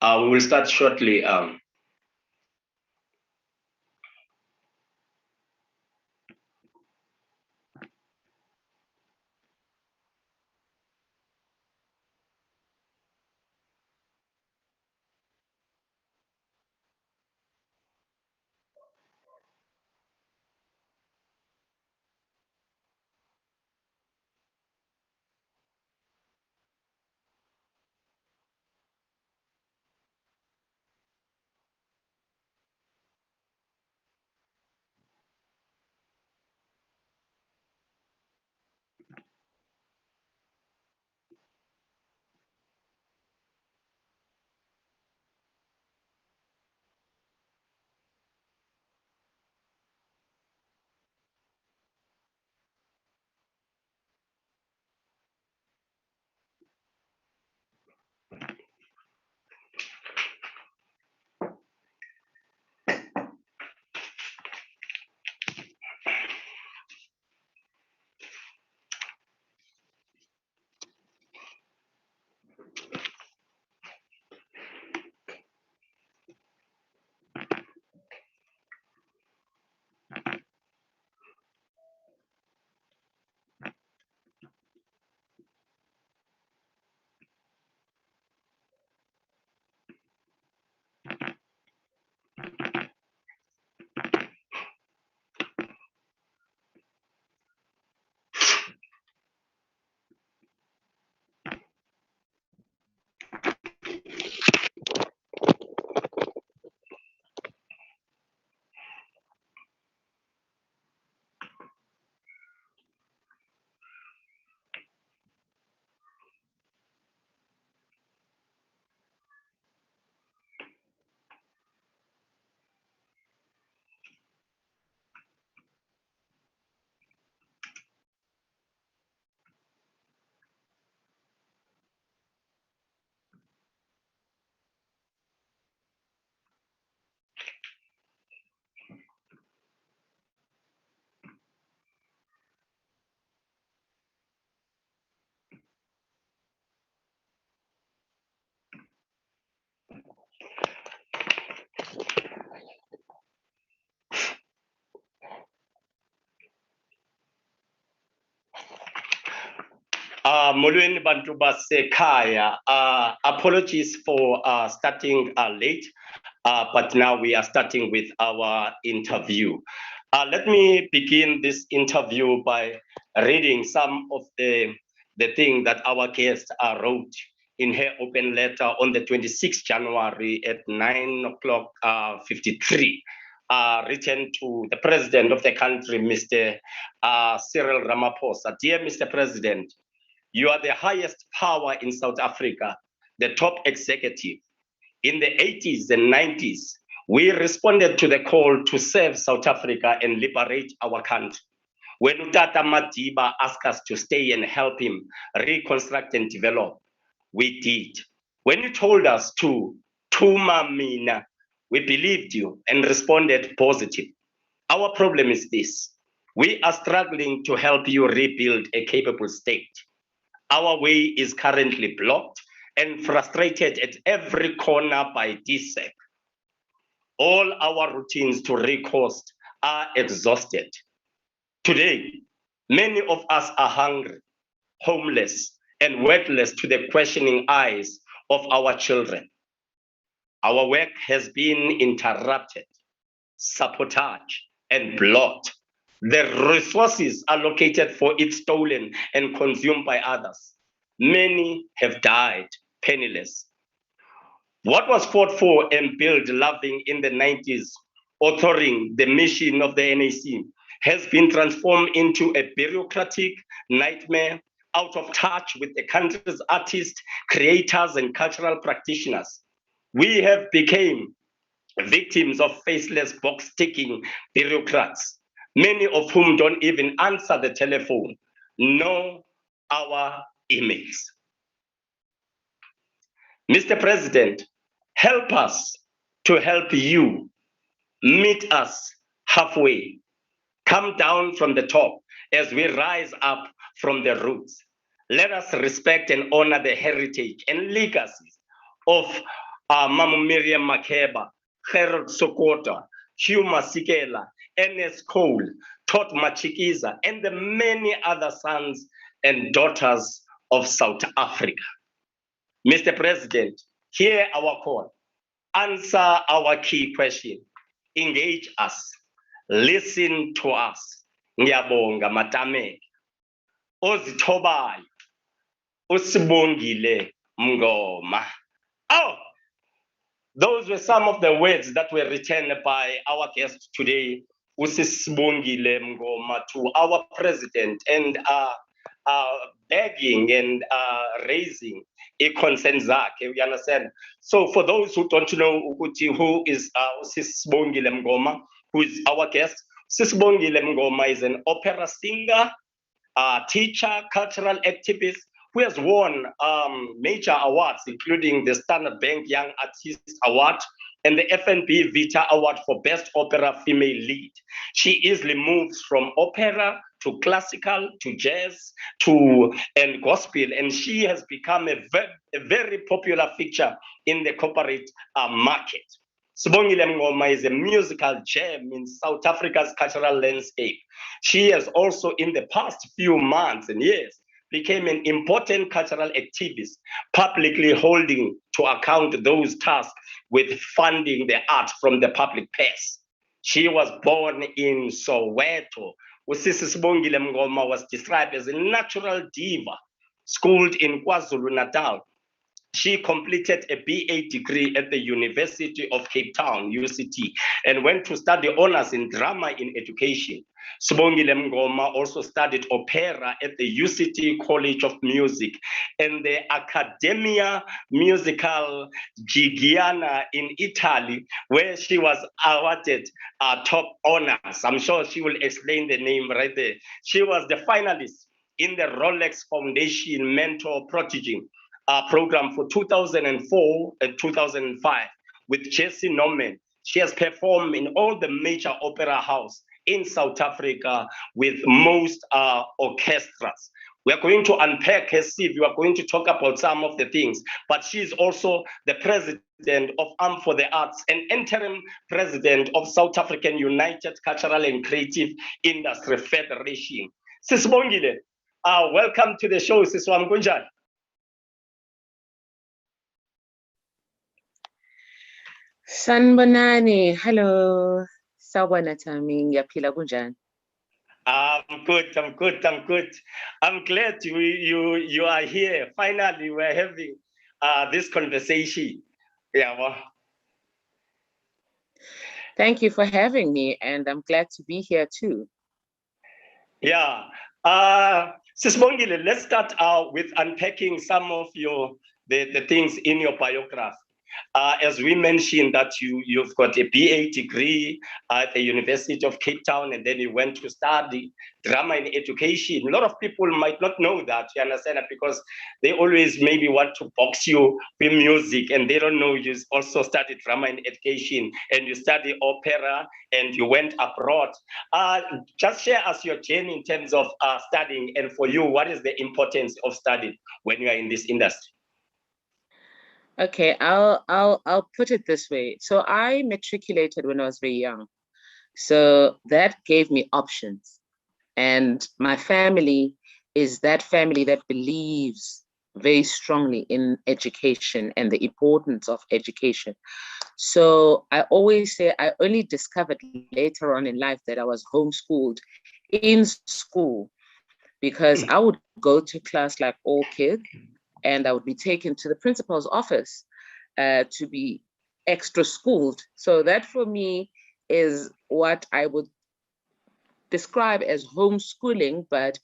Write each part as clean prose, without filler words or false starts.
We will start shortly. Molweni bantu basekhaya. Apologies for starting late, but now we are starting with our interview. Let me begin this interview by reading some of the thing that our guest wrote in her open letter on the 26th January at 9 o'clock 53. Written to the president of the country, Mr. Cyril Ramaphosa. Dear Mr. President, you are the highest power in South Africa, the top executive. In the 80s and 90s, we responded to the call to serve South Africa and liberate our country. When Utata Madiba asked us to stay and help him reconstruct and develop, we did. When you told us to Tuma Mina, we believed you and responded positive. Our problem is this. We are struggling to help you rebuild a capable state. Our way is currently blocked and frustrated at every corner by DSEC. All our routines to recourse are exhausted. Today, many of us are hungry, homeless, and worthless to the questioning eyes of our children. Our work has been interrupted, sabotaged, and blocked. The resources allocated for it stolen and consumed by others. Many have died penniless. What was fought for and built loving in the 90s, authoring the mission of the NAC, has been transformed into a bureaucratic nightmare, out of touch with the country's artists, creators, and cultural practitioners. We have become victims of faceless box-ticking bureaucrats, many of whom don't even answer the telephone, know our emails. Mr. President, help us to help you. Meet us halfway. Come down from the top as we rise up from the roots. Let us respect and honor the heritage and legacies of Mama Miriam Makeba, Harold Sokota, Hugh Masikela, Ernest Cole, Tot Machikiza, and the many other sons and daughters of South Africa. Mr. President, hear our call. Answer our key question. Engage us. Listen to us. Ngiyabonga Matameke. Ozithobayo. Sibongile Mngoma. Oh, those were some of the words that were written by our guest today, Sibongile Mngoma, to our president, and begging and raising a concern zakhe, you understand? So for those who don't know who is Sibongile Mngoma, who is our guest, Sibongile Mngoma is an opera singer, teacher, cultural activist, who has won major awards, including the Standard Bank Young Artist Award and the FNB Vita Award for Best Opera Female Lead. She easily moves from opera to classical, to jazz, and gospel, and she has become a very popular feature in the corporate market. Sibongile Mngoma is a musical gem in South Africa's cultural landscape. She has also, in the past few months and years, became an important cultural activist, publicly holding to account those tasked with funding the art from the public purse. She was born in Soweto. Sibongile Mngoma was described as a natural diva, schooled in KwaZulu-Natal. She completed a BA degree at the University of Cape Town, UCT, and went to study honors in drama in education. Sibongile Mngoma also studied opera at the UCT College of Music and the Accademia Musical Gigiana in Italy, where she was awarded top honors. I'm sure she will explain the name right there. She was the finalist in the Rolex Foundation Mentor Protégé program for 2004 and 2005 with Jesse Norman. She has performed in all the major opera houses in South Africa with most orchestras. We are going to unpack her CV. We are going to talk about some of the things, but she is also the president of Arm for the Arts and interim president of South African United Cultural and Creative Industry Federation. Sibongile, welcome to the show, Siswam Kunjani. Sanbonani, hello. Sawubona Thami, ngiyaphila kunjani? I'm good. I'm glad you are here. Finally, we're having this conversation. Yeah. Well. Thank you for having me, and I'm glad to be here too. Yeah. Sibongile, let's start with unpacking some of the things in your biography. As we mentioned that you've got a BA degree at the University of Cape Town, and then you went to study drama in education. A lot of people might not know that, you understand, because they always maybe want to box you with music, and they don't know you also studied drama in education, and you study opera, and you went abroad. Just share us your journey in terms of studying, and for you, what is the importance of studying when you are in this industry? Okay, I'll put it this way. So I matriculated when I was very young. So that gave me options. And my family is that family that believes very strongly in education and the importance of education. So I always say I only discovered later on in life that I was homeschooled in school, because I would go to class like all kids, and I would be taken to the principal's office to be extra schooled. So that for me is what I would describe as homeschooling, but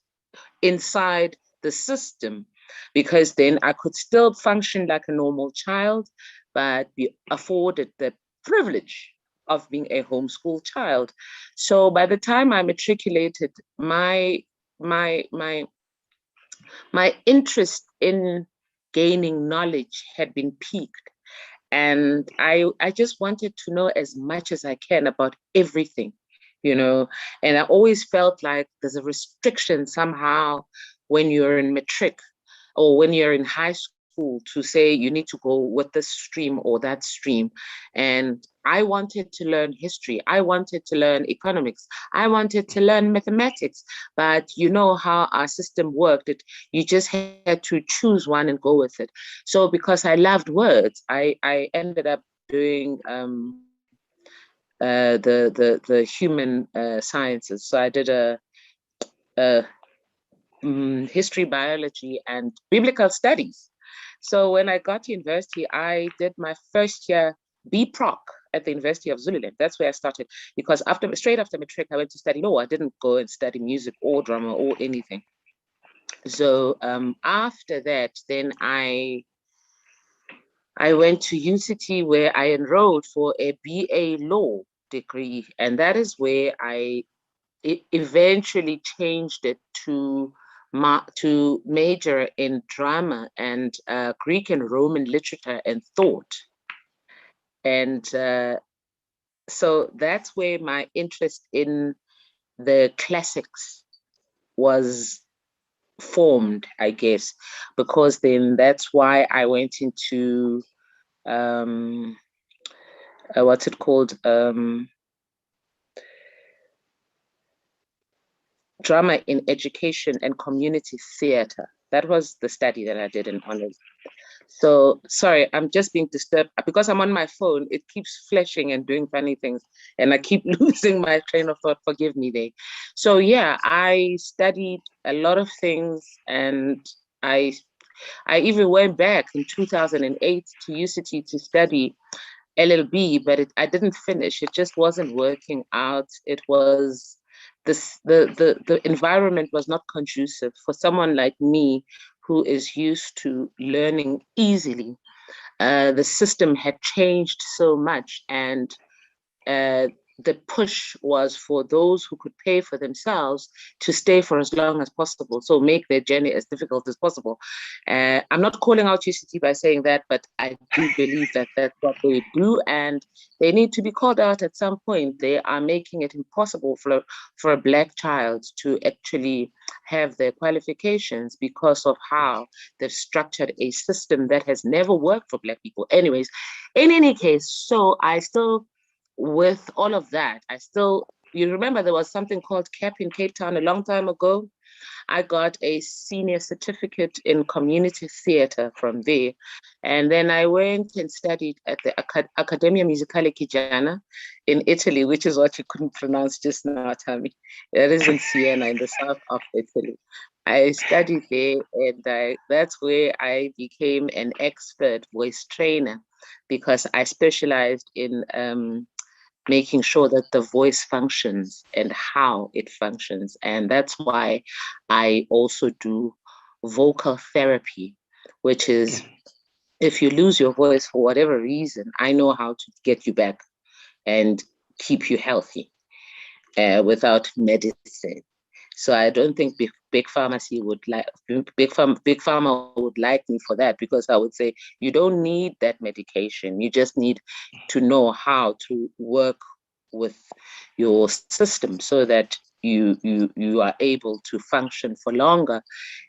inside the system, because then I could still function like a normal child, but be afforded the privilege of being a homeschool child. So by the time I matriculated, my interest in gaining knowledge had been piqued. And I just wanted to know as much as I can about everything, you know. And I always felt like there's a restriction somehow when you're in matric or when you're in high school to say you need to go with this stream or that stream. And I wanted to learn history. I wanted to learn economics. I wanted to learn mathematics. But you know how our system worked. You just had to choose one and go with it. So because I loved words, I ended up doing the human sciences. So I did a history, biology, and biblical studies. So when I got to university, I did my first year BProc at the University of Zululand. That's where I started, because straight after matric, I went to study law. I didn't go and study music or drama or anything. So after that, then I went to UCT, where I enrolled for a BA law degree, and that is where I eventually changed it to major in drama and Greek and Roman literature and thought. And so that's where my interest in the classics was formed, I guess, because then that's why I went into what's it called? Drama in education and community theater. That was the study that I did in honors. So sorry, I'm just being disturbed because I'm on my phone. It keeps flashing and doing funny things, and I keep losing my train of thought. Forgive me there. So yeah, I studied a lot of things, and I even went back in 2008 to UCT to study LLB, but I didn't finish. It just wasn't working out. It was the environment was not conducive for someone like me who is used to learning easily. The system had changed so much, and the push was for those who could pay for themselves to stay for as long as possible, so make their journey as difficult as possible. I'm not calling out UCT by saying that, but I do believe that that's what they do, and they need to be called out at some point. They are making it impossible for a Black child to actually have their qualifications because of how they've structured a system that has never worked for Black people. Anyways, in any case, so I still, with all of that, you remember there was something called CAP in Cape Town a long time ago. I got a senior certificate in community theater from there. And then I went and studied at the Accademia Musicale Chigiana in Italy, which is what you couldn't pronounce just now, Thami. That is in Siena, in the south of Italy. I studied there, and that's where I became an expert voice trainer, because I specialized in making sure that the voice functions and how it functions. And that's why I also do vocal therapy, which is if you lose your voice for whatever reason, I know how to get you back and keep you healthy without medicine. So I don't think big pharma would like me for that, because I would say you don't need that medication. You just need to know how to work with your system so that you are able to function for longer.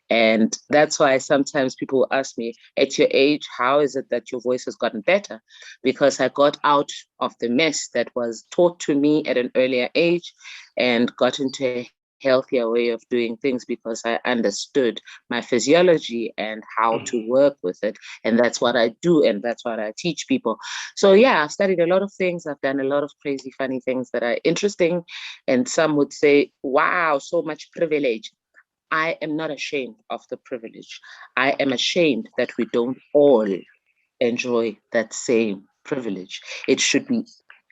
And that's why sometimes people ask me, at your age, how is it that your voice has gotten better? Because I got out of the mess that was taught to me at an earlier age and got into a healthier way of doing things, because I understood my physiology and how to work with it. And that's what I do, and that's what I teach people. So yeah, I've studied a lot of things. I've done a lot of crazy, funny things that are interesting. And some would say, wow, so much privilege. I am not ashamed of the privilege. I am ashamed that we don't all enjoy that same privilege. It should be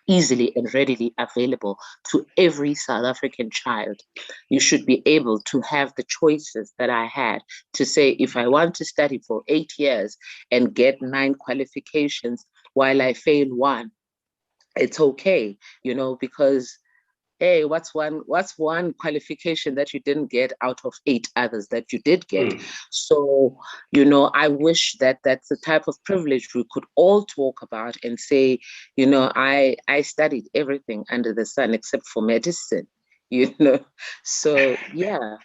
easily and readily available to every South African child. You should be able to have the choices that I had to say, if I want to study for 8 years and get 9 qualifications while I fail one, it's okay, you know, because hey, what's one qualification that you didn't get out of 8 others that you did get? So, you know, I wish that that's the type of privilege we could all talk about and say, you know, I studied everything under the sun except for medicine, you know. So yeah.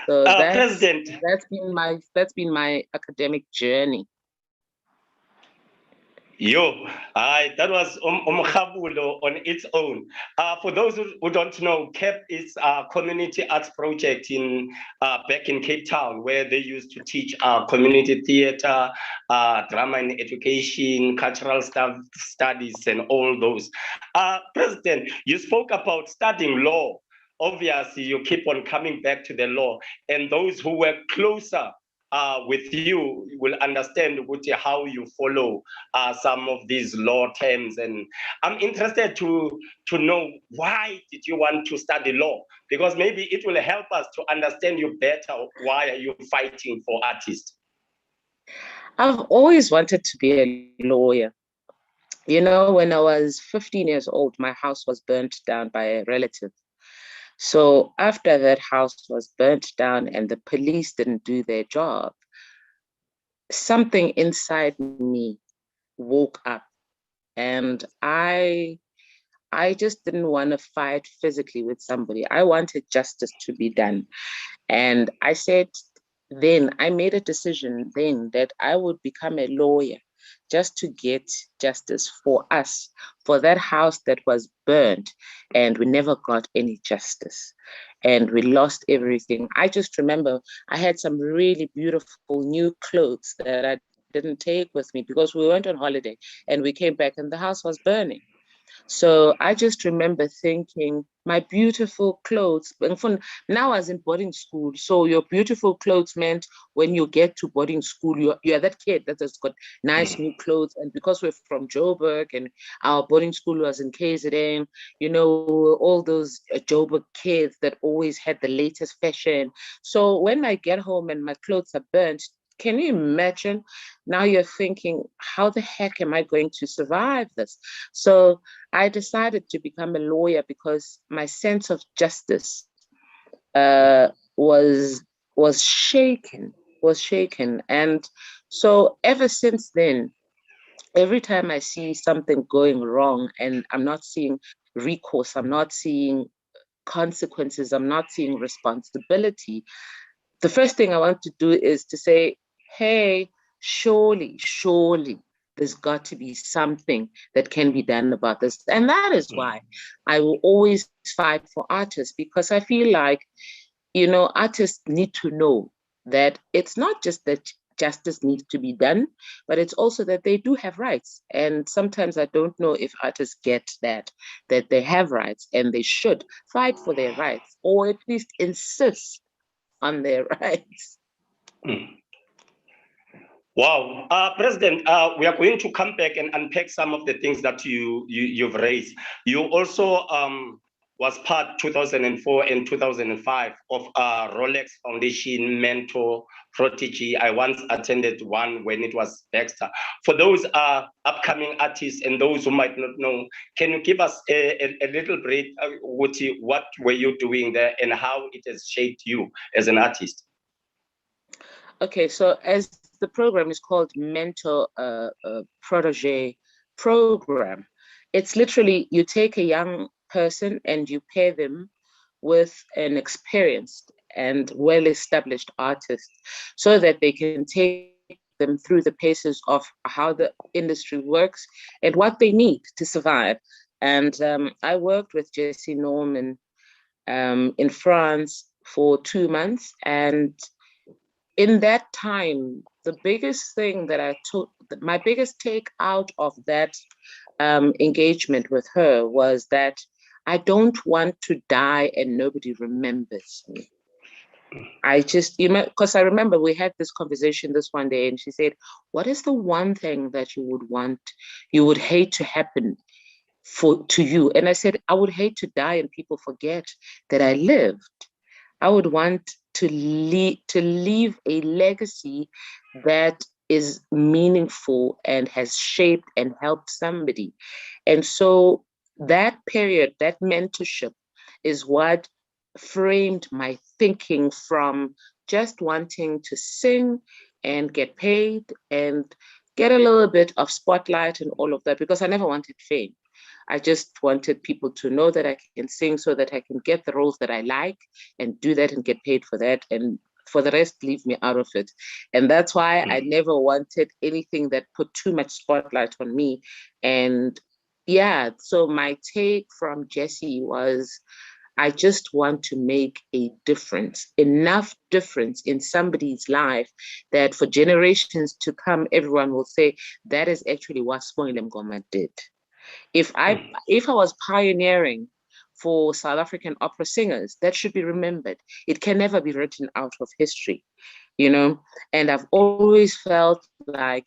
So President. that's been my academic journey. That was umkhabulo on its own. For those who don't know, CAP is a community arts project in back in Cape Town, where they used to teach community theater, drama and education, cultural studies, and all those. President, you spoke about studying law. Obviously, you keep on coming back to the law, and those who were closer with you will understand how you follow some of these law terms. And I'm interested to know, why did you want to study law? Because maybe it will help us to understand you better. Why are you fighting for artists? I've always wanted to be a lawyer. You know, when I was 15 years old, my house was burnt down by a relative. So after that house was burnt down and the police didn't do their job, something inside me woke up, and I just didn't want to fight physically with somebody. I wanted justice to be done. And I said, then I made a decision then that I would become a lawyer just to get justice for us, for that house that was burned, and we never got any justice. And we lost everything. I just remember I had some really beautiful new clothes that I didn't take with me because we went on holiday and we came back and the house was burning. So I just remember thinking, my beautiful clothes. Now I was in boarding school, so your beautiful clothes meant when you get to boarding school, you're that kid that has got nice new clothes. And because we're from Joburg and our boarding school was in KZN, you know, all those Joburg kids that always had the latest fashion. So when I get home and my clothes are burnt, can you imagine? Now you're thinking, how the heck am I going to survive this? So I decided to become a lawyer because my sense of justice was shaken, And so ever since then, every time I see something going wrong and I'm not seeing recourse, I'm not seeing consequences, I'm not seeing responsibility, the first thing I want to do is to say, hey, surely there's got to be something that can be done about this. And that is why I will always fight for artists, because I feel like, you know, artists need to know that it's not just that justice needs to be done, but it's also that they do have rights. And sometimes I don't know if artists get that they have rights and they should fight for their rights, or at least insist on their rights. Wow, President, we are going to come back and unpack some of the things that you've raised. You also was part 2004 and 2005 of Rolex Foundation Mentor Protege. I once attended one when it was Baxter. For those upcoming artists and those who might not know, can you give us a little brief, what were you doing there and how it has shaped you as an artist? Okay, so as the program is called Mentor Protege Program, it's literally you take a young person and you pair them with an experienced and well-established artist so that they can take them through the paces of how the industry works and what they need to survive. And I worked with Jesse Norman in France for 2 months, and in that time, the biggest thing that I took, my biggest take out of that engagement with her was that I don't want to die and nobody remembers me. I just, you know, because I remember we had this conversation this one day and she said, what is the one thing that you would hate to happen to you? And I said, I would hate to die and people forget that I lived. I would want to leave a legacy that is meaningful and has shaped and helped somebody. And so that period, that mentorship is what framed my thinking from just wanting to sing and get paid and get a little bit of spotlight and all of that, because I never wanted fame. I just wanted people to know that I can sing so that I can get the roles that I like and do that and get paid for that. And for the rest, leave me out of it. And that's why I never wanted anything that put too much spotlight on me. And yeah, so my take from Jesse was, I just want to make a difference, enough difference in somebody's life that for generations to come, everyone will say, that is actually what Sibongile Mngoma did. If I was pioneering for South African opera singers, that should be remembered. It can never be written out of history, you know? And I've always felt like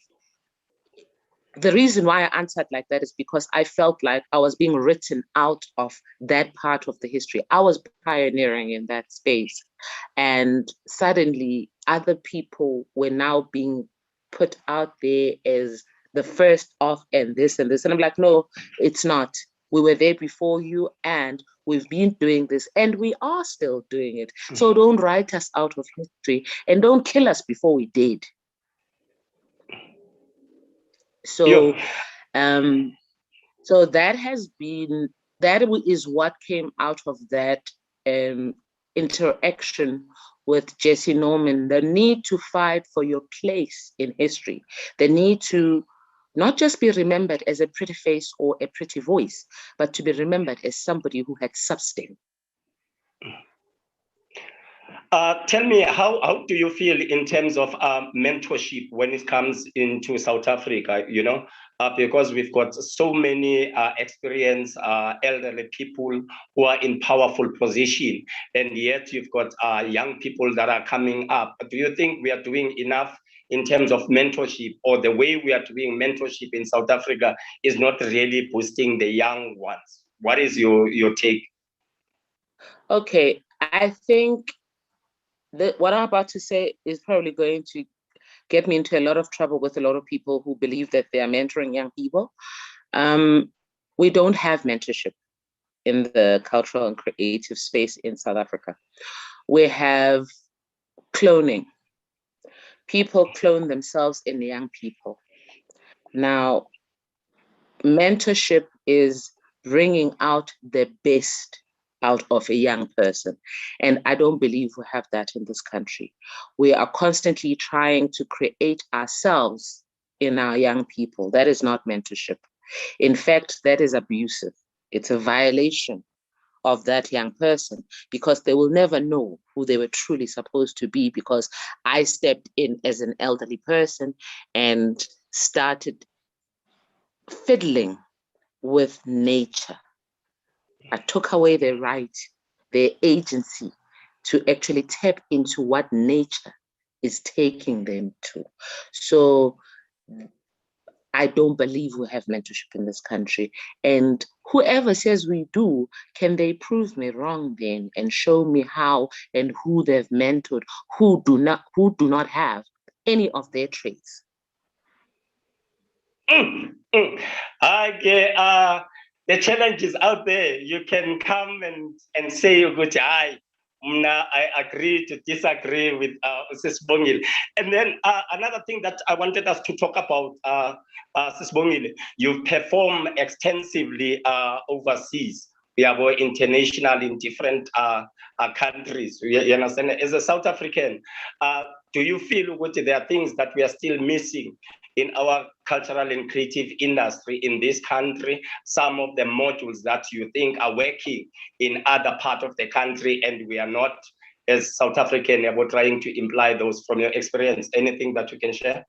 the reason why I answered like that is because I felt like I was being written out of that part of the history. I was pioneering in that space. And suddenly other people were now being put out there as the first of and this and this. And I'm like, no, it's not. We were there before you and we've been doing this and we are still doing it. So don't write us out of history and don't kill us before we did. So, so that is what came out of that interaction with Jesse Norman, the need to fight for your place in history, the need to not just be remembered as a pretty face or a pretty voice, but to be remembered as somebody who had substance. Tell me, how do you feel in terms of mentorship when it comes into South Africa, you know, because we've got so many experienced elderly people who are in powerful position, and yet you've got young people that are coming up. Do you think we are doing enough in terms of mentorship, or the way we are doing mentorship in South Africa is not really boosting the young ones? What is your take? Okay, I think what I'm about to say is probably going to get me into a lot of trouble with a lot of people who believe that they are mentoring young people. We don't have mentorship in the cultural and creative space in South Africa. We have cloning. People clone themselves in young people. Now, mentorship is bringing out the best out of a young person. And I don't believe we have that in this country. We are constantly trying to create ourselves in our young people. That is not mentorship. In fact, that is abusive. It's a violation of that young person because they will never know who they were truly supposed to be, because I stepped in as an elderly person and started fiddling with nature. I took away their right, their agency to actually tap into what nature is taking them to. So I don't believe we have mentorship in this country. And whoever says we do, can they prove me wrong then and show me how and who they've mentored, who do not have any of their traits? Okay, the challenge is out there. You can come and say, I agree to disagree with Sibongile. And then another thing that I wanted us to talk about, Sibongile, you've performed extensively overseas. We are going international in different countries. You understand? As a South African, do you feel there are things that we are still missing in our cultural and creative industry in this country? Some of the modules that you think are working in other parts of the country, and we are not, as South African, about trying to imply those from your experience. Anything that you can share?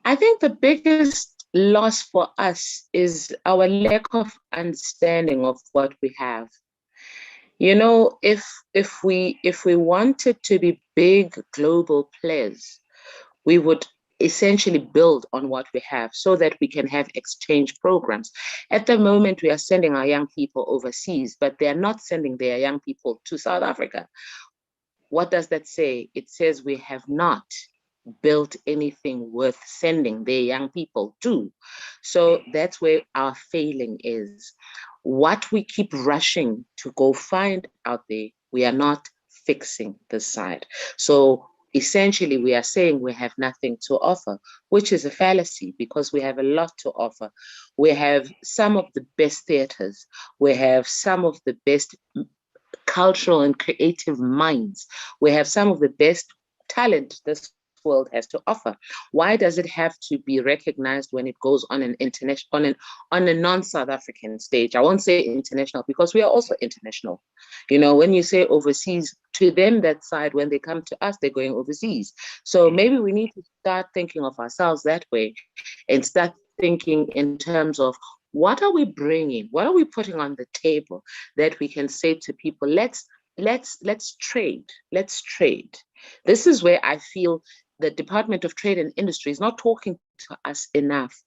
I think the biggest loss for us is our lack of understanding of what we have. You know, if we wanted to be big global players, we would essentially build on what we have so that we can have exchange programs. At the moment, we are sending our young people overseas, but they are not sending their young people to South Africa. What does that say? It says we have not built anything worth sending their young people to. So that's where our failing is. What we keep rushing to go find out there, we are not fixing this side. So essentially, we are saying we have nothing to offer, which is a fallacy because we have a lot to offer. We have some of the best theaters. We have some of the best cultural and creative minds. We have some of the best talent this world has to offer. Why does it have to be recognized when it goes on an international, on a non-South African stage? I won't say international because we are also international. You know, when you say overseas, to them that side, when they come to us, they're going overseas. So maybe we need to start thinking of ourselves that way and start thinking in terms of what are we bringing? What are we putting on the table that we can say to people, let's trade. Let's trade. This is where I feel the Department of Trade and Industry is not talking to us enough.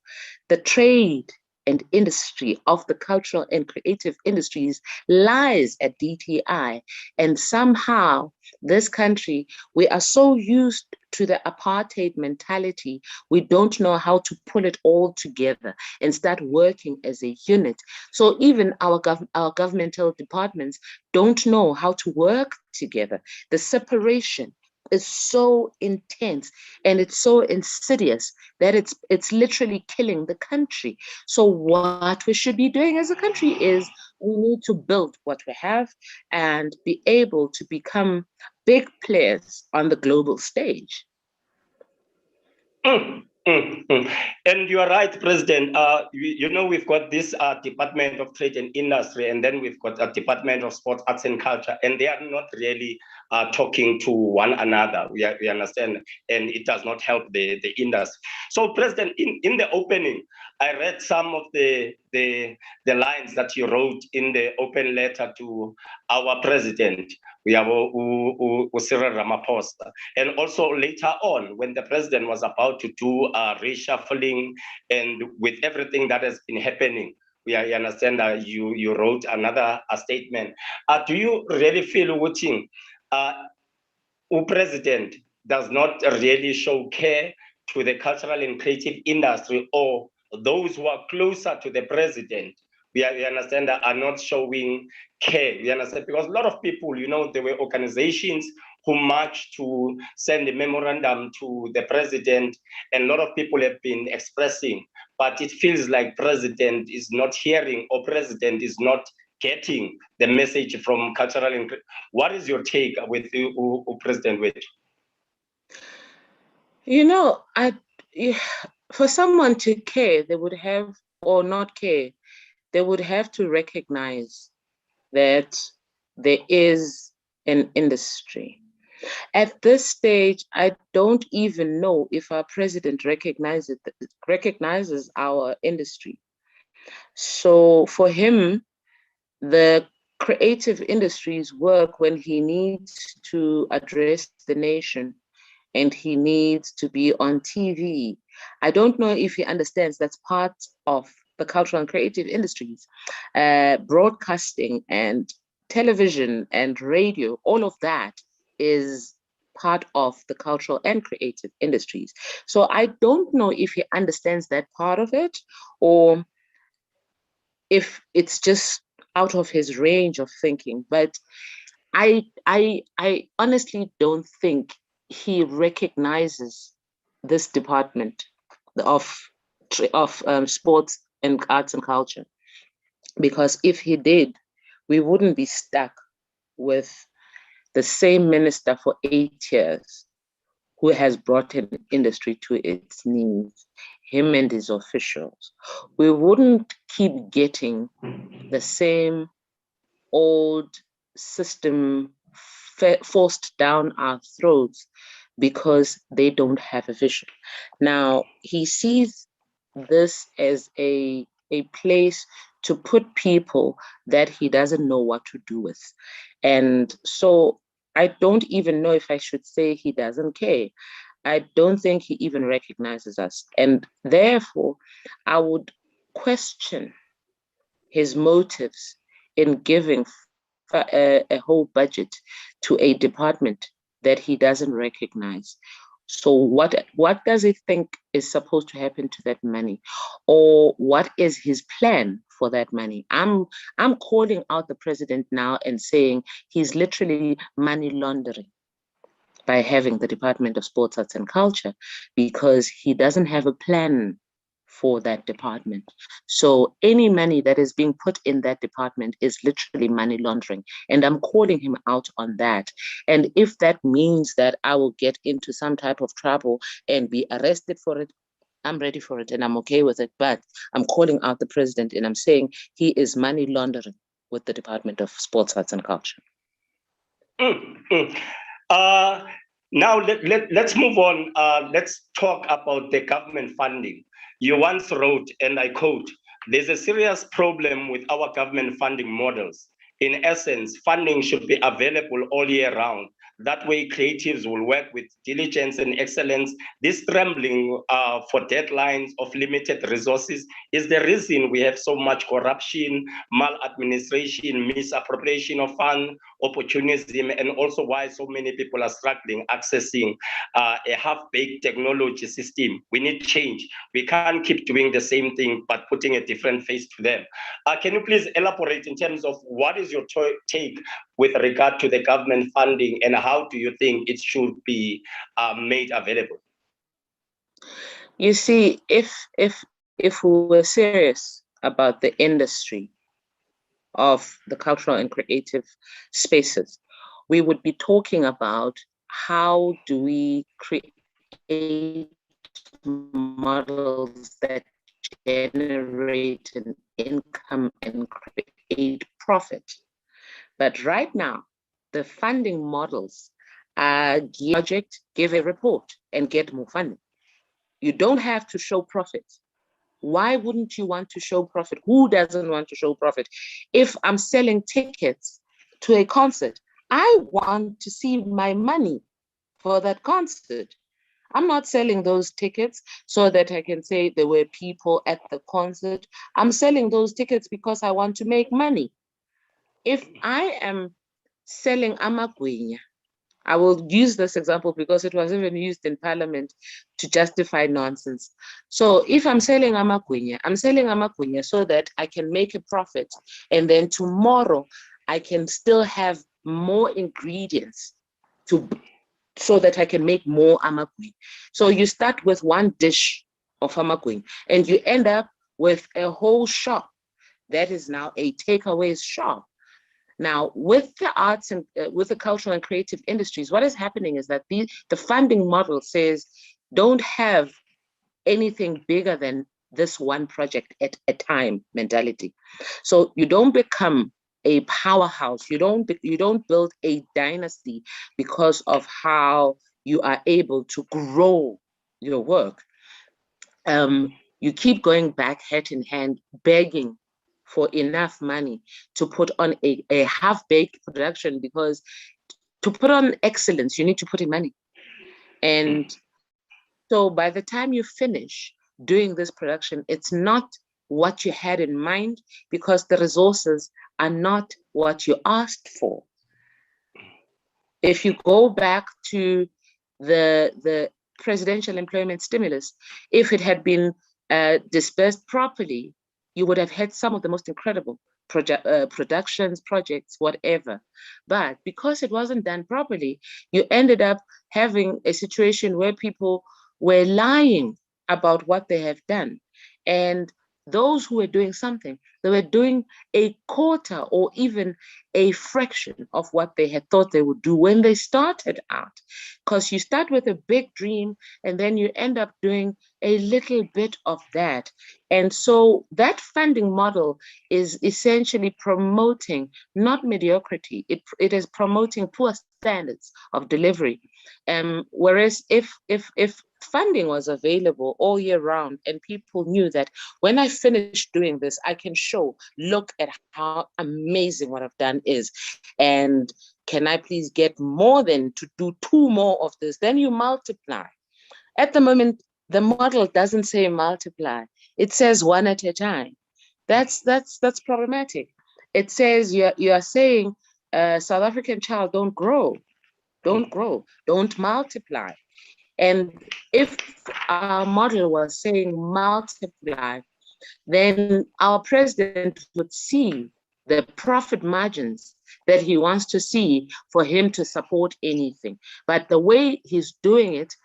The trade and industry of the cultural and creative industries lies at DTI. And somehow this country, we are so used to the apartheid mentality, we don't know how to pull it all together and start working as a unit. So even our governmental departments don't know how to work together. The separation is so intense and it's so insidious that it's literally killing the country. So what we should be doing as a country is we need to build what we have and be able to become big players on the global stage. And you are right, President. You know, we've got this Department of Trade and Industry, and then we've got a Department of Sports, Arts and Culture, and they are not really talking to one another. We understand, and it does not help the industry. So, President, in the opening, I read some of the lines that you wrote in the open letter to our president, Cyril Ramaphosa. And also later on, when the president was about to do a reshuffling and with everything that has been happening, we understand that you wrote another statement. Do you really feel watching president does not really show care to the cultural and creative industry, or those who are closer to the president, we understand that are not showing care? We understand because a lot of people, you know, there were organizations who marched to send a memorandum to the president, and a lot of people have been expressing, but it feels like president is not hearing or president is not getting the message from cultural and what is your take with you, President Wade? You know, for someone to care, they would have, or not care, they would have to recognize that there is an industry. At this stage, I don't even know if our president recognizes our industry. So for him, the creative industries work when he needs to address the nation and he needs to be on TV. I don't know if he understands that's part of the cultural and creative industries. Broadcasting and television and radio, all of that is part of the cultural and creative industries. So I don't know if he understands that part of it, or if it's just out of his range of thinking. But I honestly don't think he recognizes this department of sports and arts and culture, because if he did, we wouldn't be stuck with the same minister for 8 years who has brought an industry to its knees, him and his officials. We wouldn't keep getting the same old system forced down our throats because they don't have a vision. Now, he sees this as a place to put people that he doesn't know what to do with. And so I don't even know if I should say he doesn't care. I don't think he even recognizes us. And therefore, I would question his motives in giving a whole budget to a department that he doesn't recognize. So what does he think is supposed to happen to that money? Or what is his plan for that money? I'm calling out the president now and saying he's literally money laundering by having the Department of Sports, Arts and Culture, because he doesn't have a plan for that department. So any money that is being put in that department is literally money laundering. And I'm calling him out on that. And if that means that I will get into some type of trouble and be arrested for it, I'm ready for it and I'm okay with it. But I'm calling out the president and I'm saying he is money laundering with the Department of Sports, Arts and Culture. Now let's move on. Let's talk about the government funding. You once wrote, and I quote, "There's a serious problem with our government funding models. In essence, funding should be available all year round. That way, creatives will work with diligence and excellence. This scrambling for deadlines of limited resources is the reason we have so much corruption, maladministration, misappropriation of funds, opportunism, and also why so many people are struggling accessing a half-baked technology system. We need change. We can't keep doing the same thing, but putting a different face to them." Can you please elaborate in terms of what is your take with regard to the government funding and how do you think it should be made available? You see, if we were serious about the industry of the cultural and creative spaces, we would be talking about how do we create models that generate an income and create profit. But right now, the funding models are project, give a report and get more funding. You don't have to show profit. Why wouldn't you want to show profit? Who doesn't want to show profit? If I'm selling tickets to a concert, I want to see my money for that concert. I'm not selling those tickets so that I can say there were people at the concert. I'm selling those tickets because I want to make money. If I am selling amagwinya, I will use this example because it was even used in parliament to justify nonsense. So if I'm selling amagwinya so that I can make a profit, and then tomorrow I can still have more ingredients so that I can make more amagwinya. So you start with one dish of amagwinya and you end up with a whole shop that is now a takeaway shop. Now, with the arts and with the cultural and creative industries, what is happening is that the funding model says, don't have anything bigger than this one project at a time mentality. So you don't become a powerhouse. You don't build a dynasty because of how you are able to grow your work. You keep going back hat in hand, begging for enough money to put on a half-baked production, because to put on excellence, you need to put in money. And so by the time you finish doing this production, it's not what you had in mind because the resources are not what you asked for. If you go back to the presidential employment stimulus, if it had been dispersed properly, you would have had some of the most incredible productions, projects, whatever. But because it wasn't done properly, you ended up having a situation where people were lying about what they have done. And those who were doing something, they were doing a quarter or even a fraction of what they had thought they would do when they started out. Because you start with a big dream and then you end up doing a little bit of that. And so that funding model is essentially promoting not mediocrity, it is promoting poor standards of delivery. Whereas if funding was available all year round and people knew that when I finish doing this, I can show, look at how amazing what I've done is, and can I please get more than to do 2 more of this, then you multiply. At the moment, the model doesn't say multiply, it says one at a time. That's problematic. It says you are saying South African child don't grow, don't multiply. And if our model was saying multiply, then our president would see the profit margins that he wants to see for him to support anything. But the way he's doing it,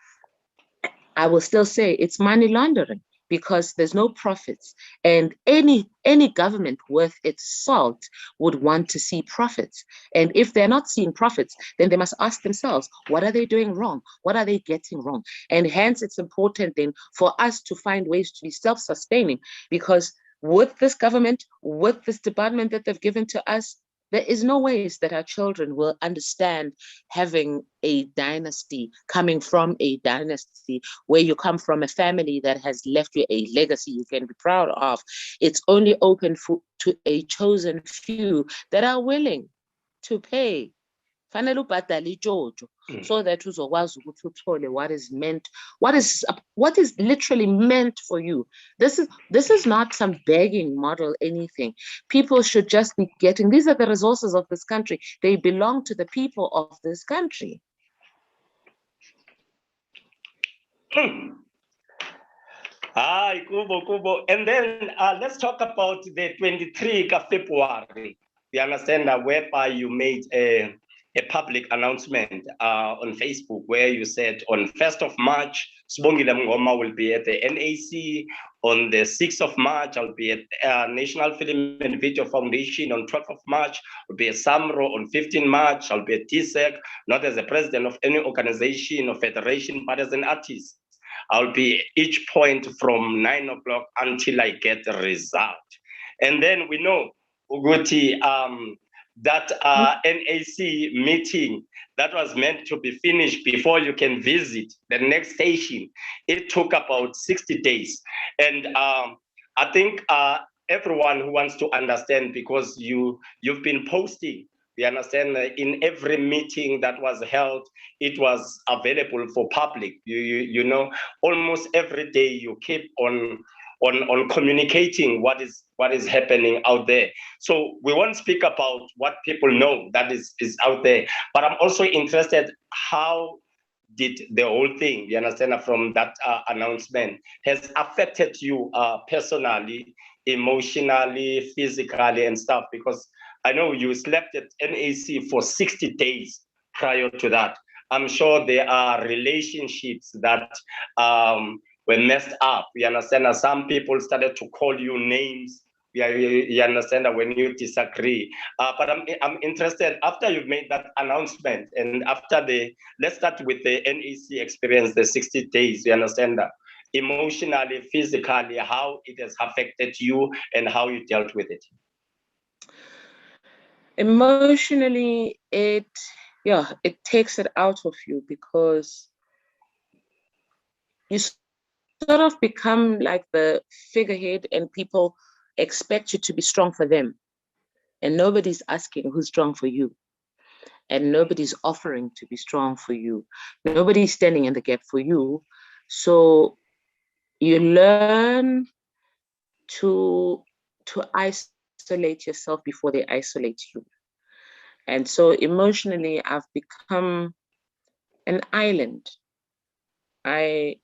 I will still say it's money laundering because there's no profits. And any government worth its salt would want to see profits. And if they're not seeing profits, then they must ask themselves, what are they doing wrong? What are they getting wrong? And hence it's important then for us to find ways to be self-sustaining, because with this government, with this department that they've given to us, there is no ways that our children will understand having a dynasty, coming from a dynasty where you come from a family that has left you a legacy you can be proud of. It's only open to a chosen few that are willing to pay. Fanele ubhadale ijojo so that uzokwazi ukuthi uthole what is meant, what is literally meant for you. This is not some begging model, anything. People should just be getting, these are the resources of this country. They belong to the people of this country. Hi, Kubo. And then let's talk about the 23th of February. You understand that whereby you made a public announcement on Facebook where you said on 1st of March, Sibongile Mngoma will be at the NAC. On the 6th of March, I'll be at National Film and Vita Foundation. On 12th of March, I'll be at SAMRO. On 15th March, I'll be at TSEC, not as a president of any organization or federation, but as an artist. I'll be each point from 9 o'clock until I get the result. And then we know, Uguti, that NAC meeting that was meant to be finished before you can visit the next station, it took about 60 days. And I think everyone who wants to understand, because you've been posting, you understand, in every meeting that was held, it was available for public. You know, almost every day you keep on communicating what is happening out there. So we won't speak about what people know that is out there, but I'm also interested, how did the whole thing, you understand, from that announcement has affected you personally, emotionally, physically and stuff? Because I know you slept at NAC for 60 days prior to that. I'm sure there are relationships that were messed up. You understand? Some people started to call you names. You understand that when you disagree. But I'm interested, after you've made that announcement and after let's start with the NAC experience, the 60 days, you understand that emotionally, physically, how it has affected you and how you dealt with it. Emotionally, it takes it out of you, because you sort of become like the figurehead and people expect you to be strong for them. And nobody's asking who's strong for you. And nobody's offering to be strong for you. Nobody's standing in the gap for you. So you learn to isolate yourself before they isolate you. And so emotionally, I've become an island. I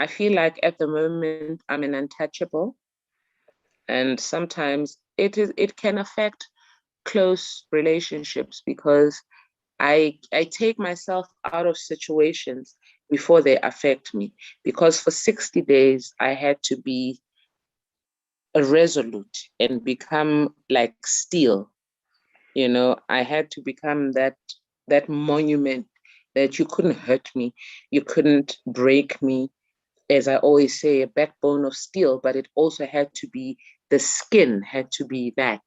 feel like at the moment I'm an untouchable, and sometimes it can affect close relationships, because I take myself out of situations before they affect me, because for 60 days I had to be resolute and become like steel. You know, I had to become that monument that you couldn't hurt me, you couldn't break me. As I always say, a backbone of steel, but it also had to be, the skin had to be that.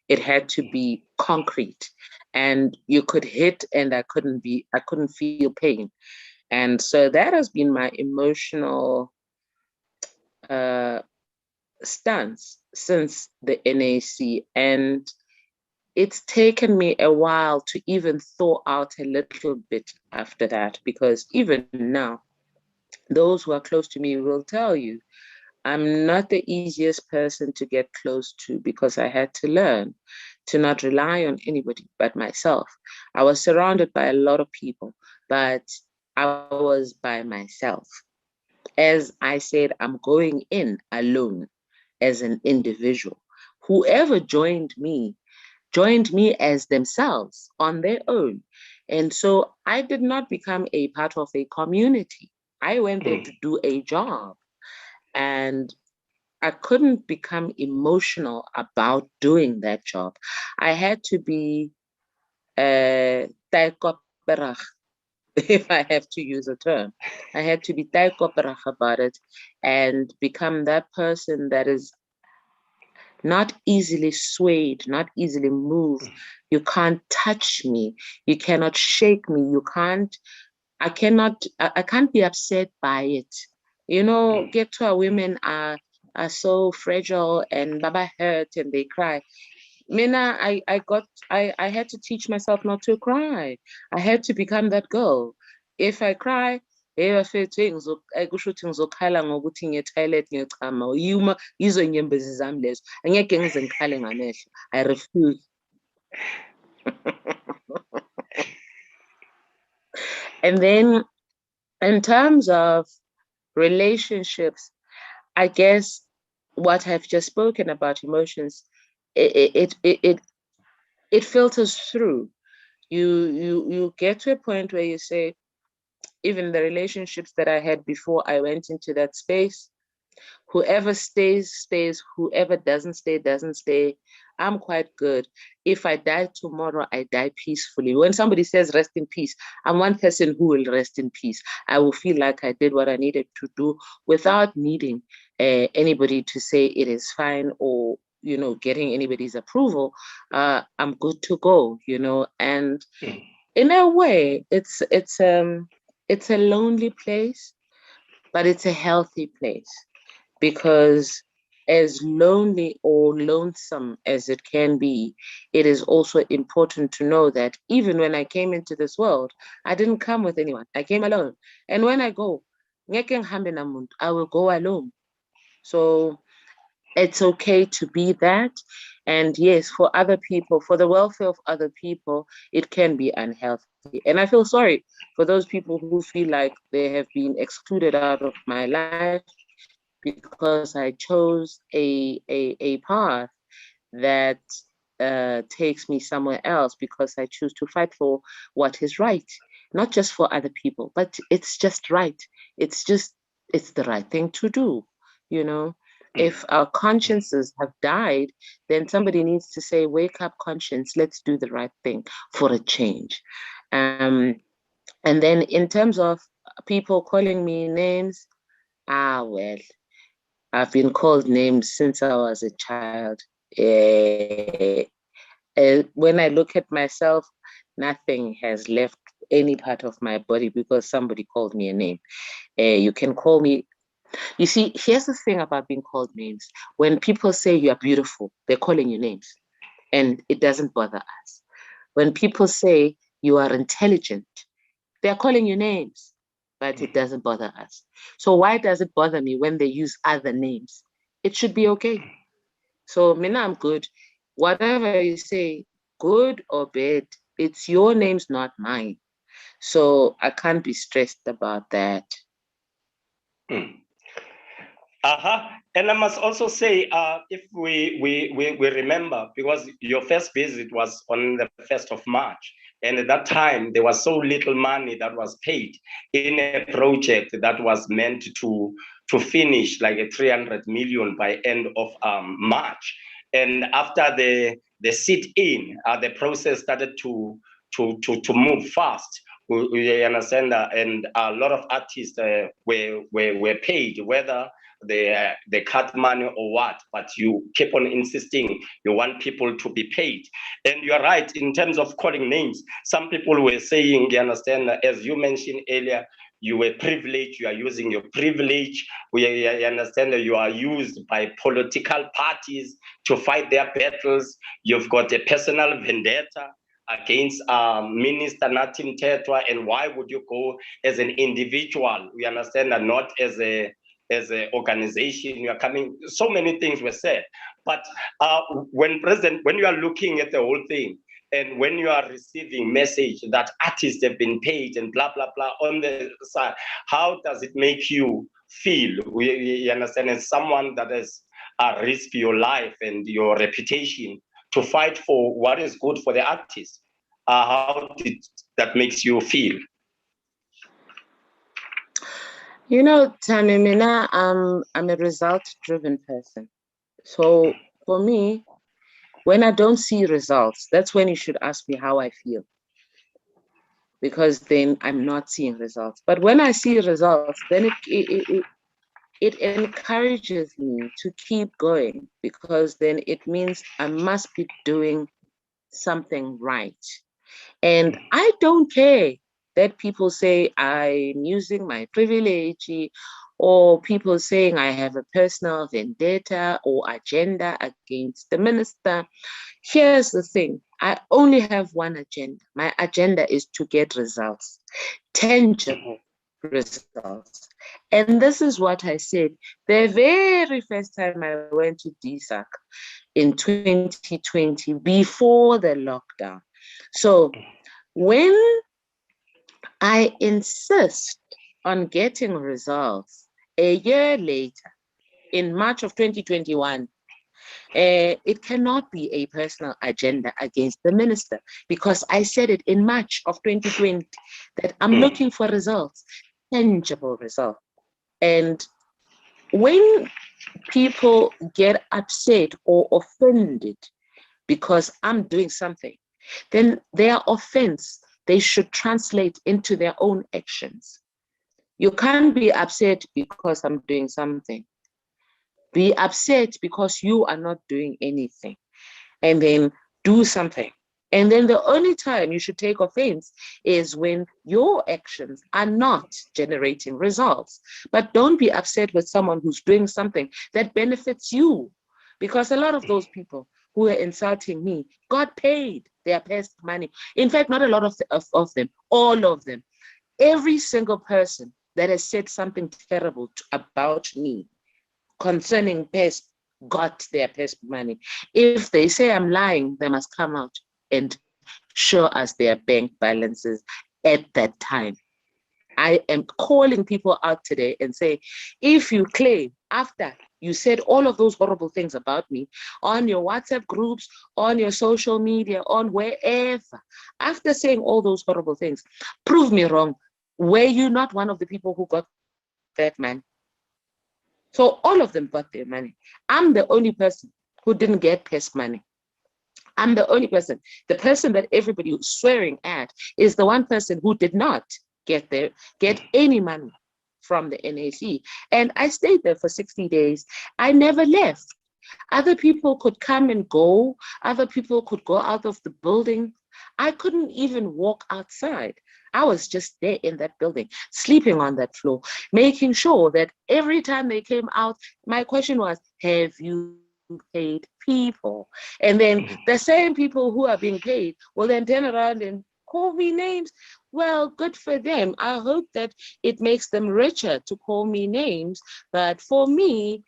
It had to be concrete, and you could hit and I couldn't feel pain. And so that has been my emotional stance since the NAC. And it's taken me a while to even thaw out a little bit after that, because even now, those who are close to me will tell you, I'm not the easiest person to get close to, because I had to learn to not rely on anybody but myself. I was surrounded by a lot of people, but I was by myself. As I said, I'm going in alone as an individual. Whoever joined me as themselves on their own. And so I did not become a part of a community. I went there to do a job, and I couldn't become emotional about doing that job. I had to be if I have to use a term. I had to be taikoperach about it and become that person that is not easily swayed, not easily moved. You can't touch me. You cannot shake me. I can't be upset by it. You know, get to women are so fragile and baba hurt and they cry. Mina, I had to teach myself not to cry. I had to become that girl. If I cry, kusho ukuthi ngizokhala ngokuthi nge-toilet ngiyachama yuma yizo inyembezi zami lezo angeke ngize ngikhale ngamehlo. I refuse. And then in terms of relationships, I guess what I've just spoken about emotions, it filters through. You get to a point where you say, even the relationships that I had before I went into that space, whoever stays, stays. Whoever doesn't stay, doesn't stay. I'm quite good. If I die tomorrow, I die peacefully. When somebody says rest in peace, I'm one person who will rest in peace. I will feel like I did what I needed to do without needing anybody to say it is fine or, you know, getting anybody's approval. I'm good to go, you know. And in a way, it's a lonely place, but it's a healthy place, because as lonely or lonesome as it can be, it is also important to know that even when I came into this world, I didn't come with anyone. I came alone. And when I go, I will go alone. So it's okay to be that. And yes, for other people, for the welfare of other people, it can be unhealthy. And I feel sorry for those people who feel like they have been excluded out of my life because I chose a path that takes me somewhere else, because I choose to fight for what is right, not just for other people, but it's just right. It's the right thing to do, you know. If our consciences have died, then somebody needs to say, wake up, conscience, let's do the right thing for a change. And then in terms of people calling me names, well, I've been called names since I was a child. When I look at myself, nothing has left any part of my body because somebody called me a name. You can call me. You see, here's the thing about being called names. When people say you are beautiful, they're calling you names, and it doesn't bother us. When people say you are intelligent, they're calling you names, but it doesn't bother us. So why does it bother me when they use other names? It should be okay. So Mina, I'm good. Whatever you say, good or bad, it's your name's not mine. So I can't be stressed about that. And I must also say, if we remember, because your first visit was on the 1st of March, and at that time there was so little money that was paid in a project that was meant to finish like a 300 million by end of March. And after the sit-in, the process started to move fast. We understand that, and a lot of artists were paid, whether they cut money or what, but you keep on insisting you want people to be paid. And you're right in terms of calling names. Some people were saying, you understand, as you mentioned earlier, you were privileged, you are using your privilege. We understand that you are used by political parties to fight their battles. You've got a personal vendetta against Minister Natim Tetwa, and why would you go as an individual? We understand that, not as an organization. You are coming, so many things were said. But when you are looking at the whole thing, and when you are receiving message that artists have been paid and blah, blah, blah on the side, how does it make you feel? You understand, as someone that has risked your life and your reputation to fight for what is good for the artist, how did that makes you feel? You know, Thami, Mina, I'm a result-driven person. So for me, when I don't see results, that's when you should ask me how I feel, because then I'm not seeing results. But when I see results, then it encourages me to keep going, because then it means I must be doing something right. And I don't care that people say I'm using my privilege, or people saying I have a personal vendetta or agenda against the minister. Here's the thing. I only have one agenda. My agenda is to get results, tangible results. And this is what I said the very first time I went to DSAC in 2020, before the lockdown. So when I insist on getting results a year later, in March of 2021, it cannot be a personal agenda against the minister, because I said it in March of 2020 that I'm looking for results, tangible results. And when people get upset or offended because I'm doing something, then their offense, they should translate into their own actions. You can't be upset because I'm doing something. Be upset because you are not doing anything, and then do something. And then the only time you should take offense is when your actions are not generating results. But don't be upset with someone who's doing something that benefits you, because a lot of those people who are insulting me got paid their best money. In fact, not a lot of them, all of them. Every single person that has said something terrible about me concerning pest got their pest money. If they say I'm lying, they must come out and show us their bank balances at that time. I am calling people out today and say, if you claim after you said all of those horrible things about me on your WhatsApp groups, on your social media, on wherever, after saying all those horrible things, prove me wrong. Were you not one of the people who got that money? So all of them got their money. I'm the only person who didn't get pest money. I'm the only person. The person that everybody was swearing at is the one person who did not get any money from the NAC. And I stayed there for 60 days. I never left. Other people could come and go. Other people could go out of the building. I couldn't even walk outside. I was just there in that building, sleeping on that floor, making sure that every time they came out, my question was, have you paid people? And then the same people who are being paid will then turn around and call me names. Well, good for them. I hope that it makes them richer to call me names. But for me,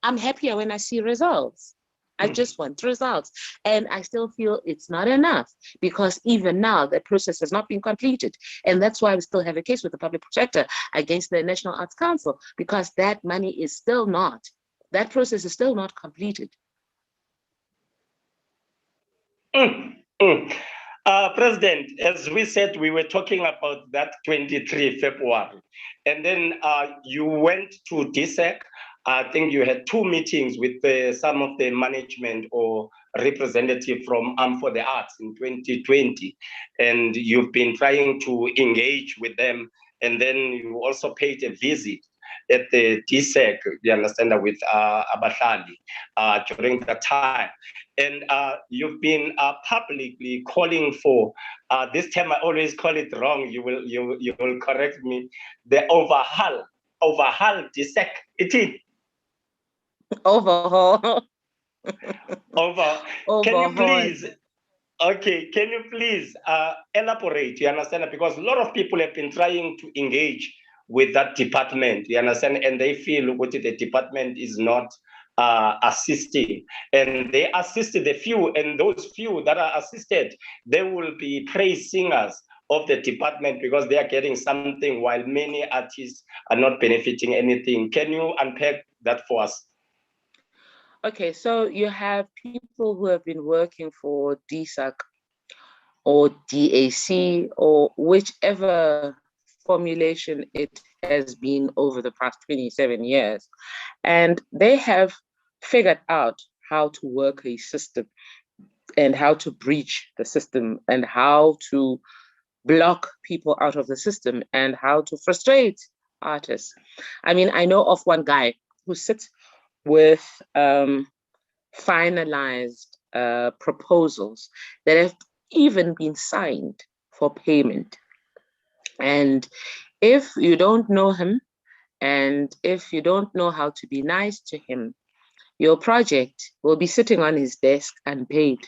I'm happier when I see results. I just want results. And I still feel it's not enough, because even now the process has not been completed. And that's why we still have a case with the public protector against the National Arts Council, because that money is still not, that process is still not completed. President, as we said, we were talking about that 23 February. And then you went to DSAC. I think you had 2 meetings with some of the management or representative from Arm for the Arts in 2020. And you've been trying to engage with them. And then you also paid a visit at the DSAC, you understand, with Abahlali during that time. And you've been publicly calling for, this time I always call it wrong, you will correct me, the overhaul DSAC. It is Overhaul. Can you please elaborate, you understand? Because a lot of people have been trying to engage with that department, you understand, and they feel what the department is not assisting, and they assisted the few, and those few that are assisted, they will be praise singers of the department because they are getting something while many artists are not benefiting anything. Can you unpack that for us? Okay, so you have people who have been working for DSAC or DAC or whichever formulation it has been over the past 27 years. And they have figured out how to work a system and how to breach the system and how to block people out of the system and how to frustrate artists. I mean, I know of one guy who sits with finalized proposals that have even been signed for payment. And if you don't know him, and if you don't know how to be nice to him, your project will be sitting on his desk unpaid.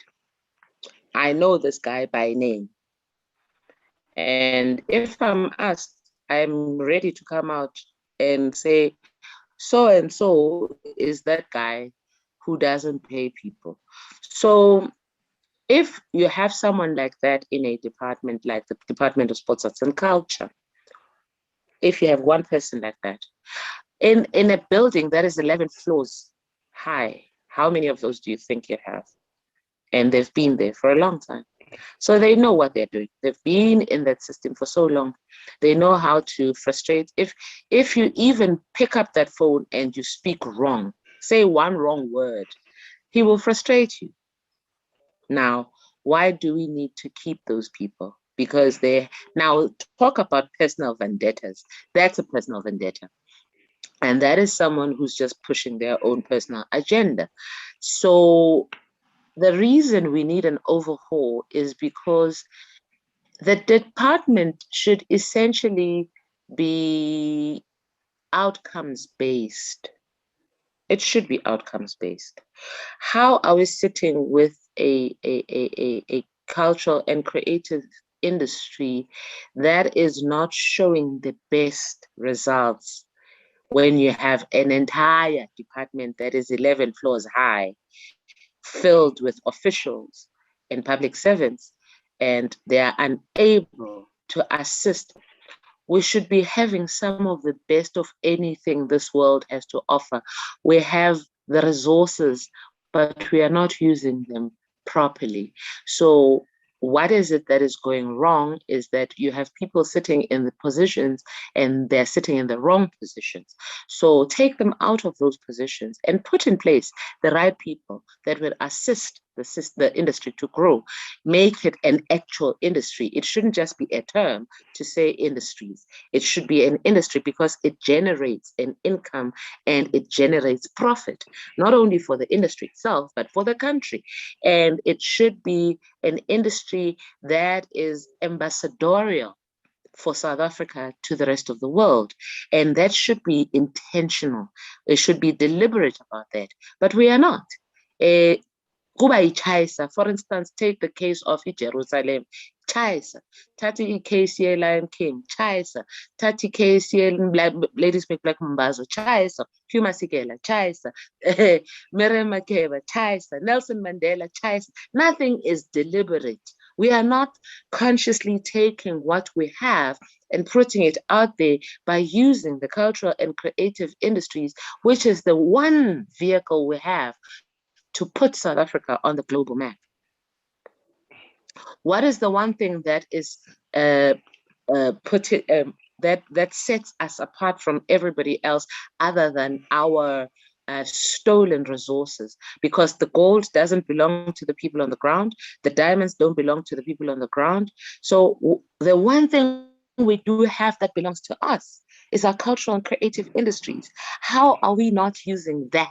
I know this guy by name. And if I'm asked, I'm ready to come out and say, so and so is that guy who doesn't pay people. So if you have someone like that in a department like the Department of Sports, Arts and Culture, if you have one person like that, in a building that is 11 floors high, how many of those do you think you have? And they've been there for a long time. So they know what they're doing. They've been in that system for so long. They know how to frustrate. If you even pick up that phone and you speak wrong, say one wrong word, he will frustrate you. Now, why do we need to keep those people? Because they now talk about personal vendettas. That's a personal vendetta. And that is someone who's just pushing their own personal agenda. So the reason we need an overhaul is because the department should essentially be outcomes-based. It should be outcomes-based. How are we sitting with a cultural and creative industry that is not showing the best results when you have an entire department that is 11 floors high, filled with officials and public servants, and they are unable to assist? We should be having some of the best of anything this world has to offer. We have the resources, but we are not using them properly. So what is it that is going wrong is that you have people sitting in the positions and they're sitting in the wrong positions. So take them out of those positions and put in place the right people that will assist the industry to grow, make it an actual industry. It shouldn't just be a term to say industries. It should be an industry because it generates an income and it generates profit, not only for the industry itself, but for the country. And it should be an industry that is ambassadorial for South Africa to the rest of the world. And that should be intentional. It should be deliberate about that. But we are not. For instance, take the case of Jerusalem. Chaisa, Tati case Lion King, Chaisa, Tati case Ladies Make Black Mambazo, Chaisa, Huma Sikela, Chaisa, Miriam Makeba, Chaisa, Nelson Mandela, Chaisa. Nothing is deliberate. We are not consciously taking what we have and putting it out there by using the cultural and creative industries, which is the one vehicle we have to put South Africa on the global map. What is the one thing that is that sets us apart from everybody else other than our stolen resources? Because the gold doesn't belong to the people on the ground. The diamonds don't belong to the people on the ground. So the one thing we do have that belongs to us is our cultural and creative industries. How are we not using that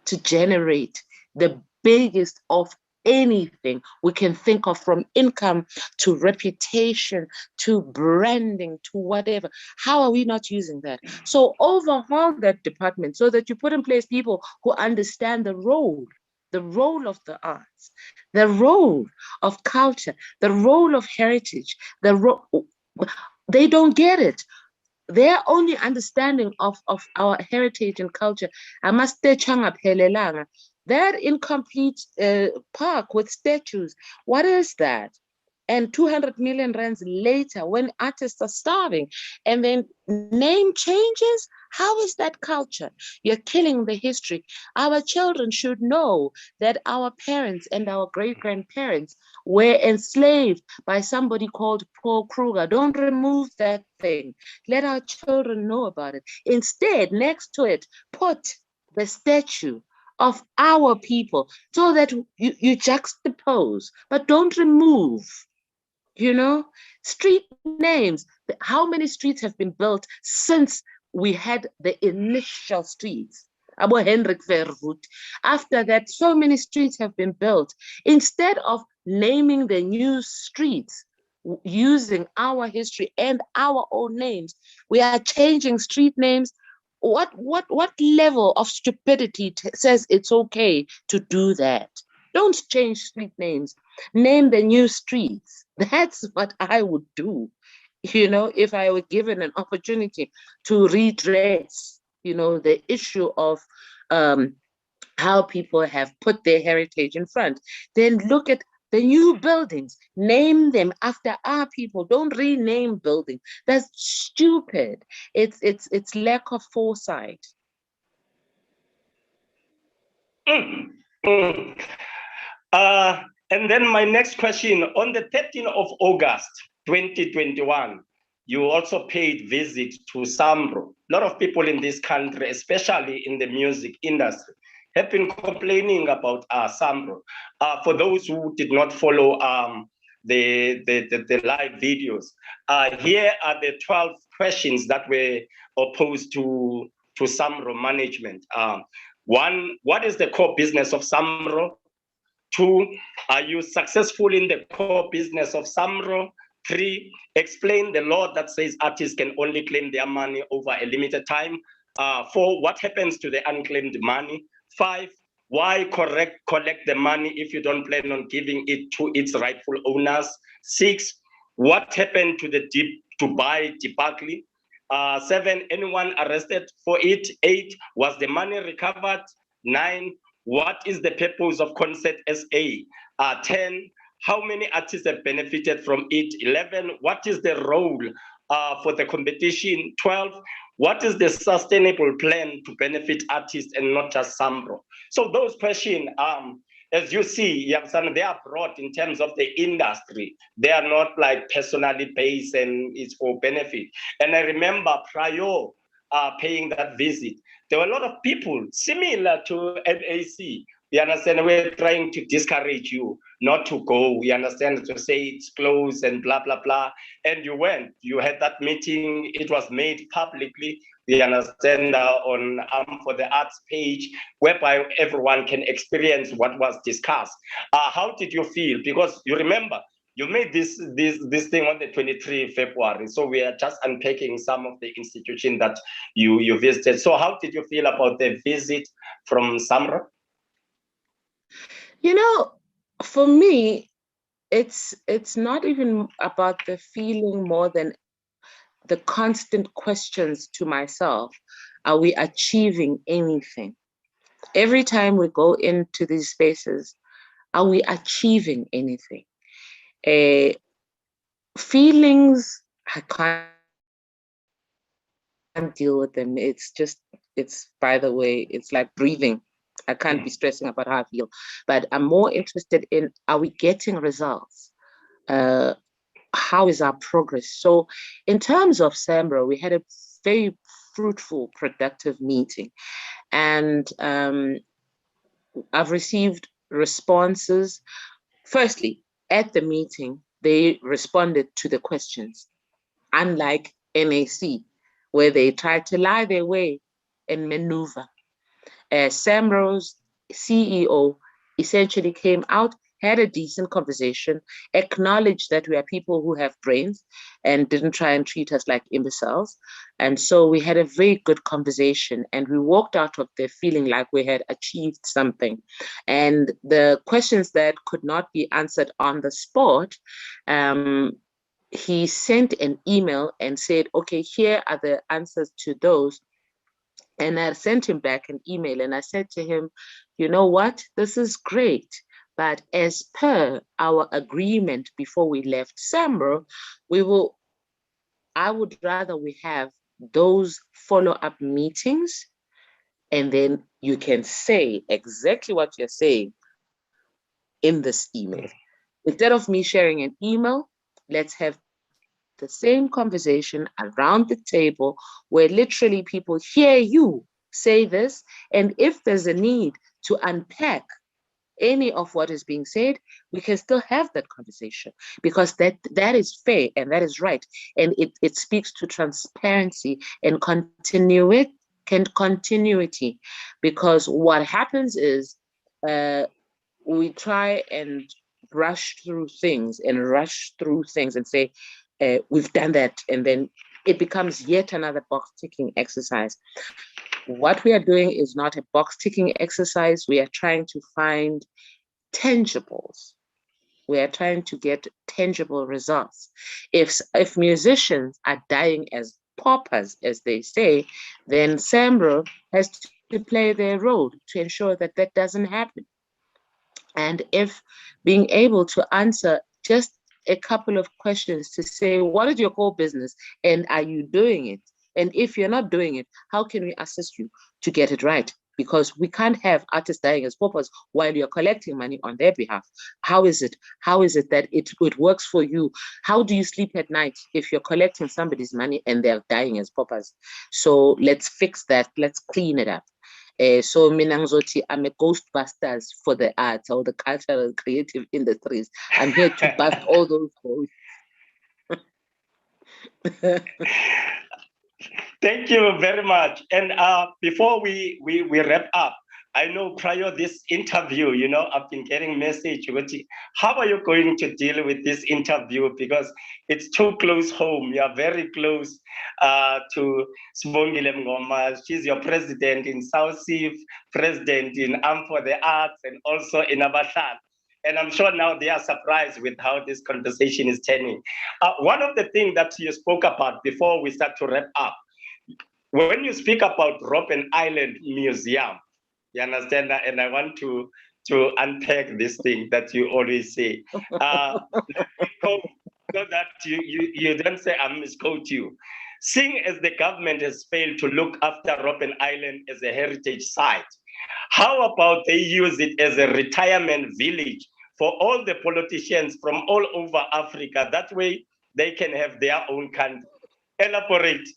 to generate the biggest of anything we can think of, from income to reputation to branding to whatever? How are we not using that? So overhaul that department so that you put in place people who understand the role of the arts, the role of culture, the role of heritage, they don't get it. their only understanding of our heritage and culture, that incomplete park with statues, what is that? And 200 million rands later, when artists are starving, and then name changes, how is that culture? You're killing the history. Our children should know that our parents and our great-grandparents were enslaved by somebody called Paul Kruger. Don't remove that thing. Let our children know about it. Instead, next to it, put the statue of our people so that you juxtapose, but don't remove. You know, street names. How many streets have been built since we had the initial streets? Abo Hendrik Verwoerd. After that, so many streets have been built. Instead of naming the new streets using our history and our own names, we are changing street names. What level of stupidity says it's okay to do that? Don't change street names. Name the new streets. That's what I would do, you know, if I were given an opportunity to redress, you know, the issue of how people have put their heritage in front. Then look at the new buildings, name them after our people. Don't rename buildings. That's stupid. It's lack of foresight. And then my next question, on the 13th of August, 2021, you also paid visit to SAMRO. A lot of people in this country, especially in the music industry, have been complaining about SAMRO. For those who did not follow the live videos, here are the 12 questions that were posed to SAMRO management. One, what is the core business of SAMRO? 2, are you successful in the core business of SAMRO? 3, explain the law that says artists can only claim their money over a limited time. 4, what happens to the unclaimed money? 5, why collect the money if you don't plan on giving it to its rightful owners? 6, what happened to the Dubai debacle? 7, anyone arrested for it? 8, was the money recovered? 9, what is the purpose of Concert SA? 10, how many artists have benefited from it? 11, what is the role for the competition? 12, what is the sustainable plan to benefit artists and not just SAMRO? So those questions, as you see, they are broad in terms of the industry. They are not like personally based and it's for benefit. And I remember prior paying that visit, there were a lot of people similar to NAC. You understand, we're trying to discourage you not to go. We understand, to say it's closed and blah, blah, blah. And you went, you had that meeting, it was made publicly. We understand on for the arts page, whereby everyone can experience what was discussed. How did you feel? Because you remember, you made this thing on the 23rd of February. So we are just unpacking some of the institutions that you visited. So how did you feel about the visit from SAMRO? You know, for me, it's not even about the feeling more than the constant questions to myself. Are we achieving anything? Every time we go into these spaces, are we achieving anything? Feelings, I can't deal with them. It's by the way, it's like breathing. I can't be stressing about how I feel, but I'm more interested in, are we getting results? How is our progress? So in terms of SAMRO, we had a very fruitful, productive meeting. And I've received responses. Firstly, at the meeting, they responded to the questions, unlike NAC, where they tried to lie their way and maneuver. SAMRO's CEO essentially came out, had a decent conversation, acknowledged that we are people who have brains and didn't try and treat us like imbeciles. And so we had a very good conversation and we walked out of there feeling like we had achieved something. And the questions that could not be answered on the spot, he sent an email and said, okay, here are the answers to those. And I sent him back an email and I said to him, you know what, this is great. But as per our agreement before we left SAMRO, I would rather we have those follow-up meetings, and then you can say exactly what you're saying in this email. Instead of me sharing an email, let's have the same conversation around the table where literally people hear you say this. And if there's a need to unpack any of what is being said, we can still have that conversation, because that is fair and that is right. And it speaks to transparency and continuity. Because what happens is we try and rush through things and say, we've done that, and then it becomes yet another box ticking exercise. What we are doing is not a box ticking exercise. We are trying to find tangibles. We are trying to get tangible results. If musicians are dying as paupers, as they say, then SAMRO has to play their role to ensure that that doesn't happen. And if being able to answer just a couple of questions to say, what is your core business and are you doing it? And if you're not doing it, how can we assist you to get it right? Because we can't have artists dying as paupers while you're collecting money on their behalf. How is it that it works for you? How do you sleep at night if you're collecting somebody's money and they're dying as paupers? So let's fix that. Let's clean it up. So mina ngizothi I'm a Ghostbusters for the arts or the cultural and creative industries. I'm here to bust all those ghosts. Thank you very much. And before we wrap up, I know prior this interview, you know, I've been getting message, how are you going to deal with this interview? Because it's too close home. You are very close to Sibongile Mngoma. She's your president in SAUCCIF, president in for the Arts, and also in Abashan. And I'm sure now they are surprised with how this conversation is turning. One of the things that you spoke about before we start to wrap up, when you speak about Robben Island Museum, you understand that? And I want to unpack this thing that you always say. So that you don't say I misquote you. Seeing as the government has failed to look after Robben Island as a heritage site, how about they use it as a retirement village for all the politicians from all over Africa? That way they can have their own country. Elaborate.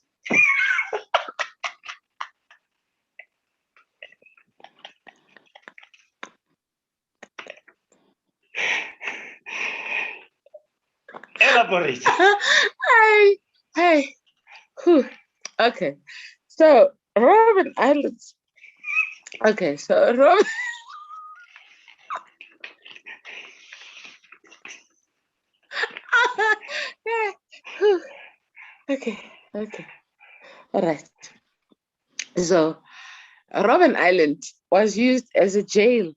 Elaborate. Hey. Okay. So Robben Island. Okay, so Robben. Okay. All right. So Robben Island was used as a jail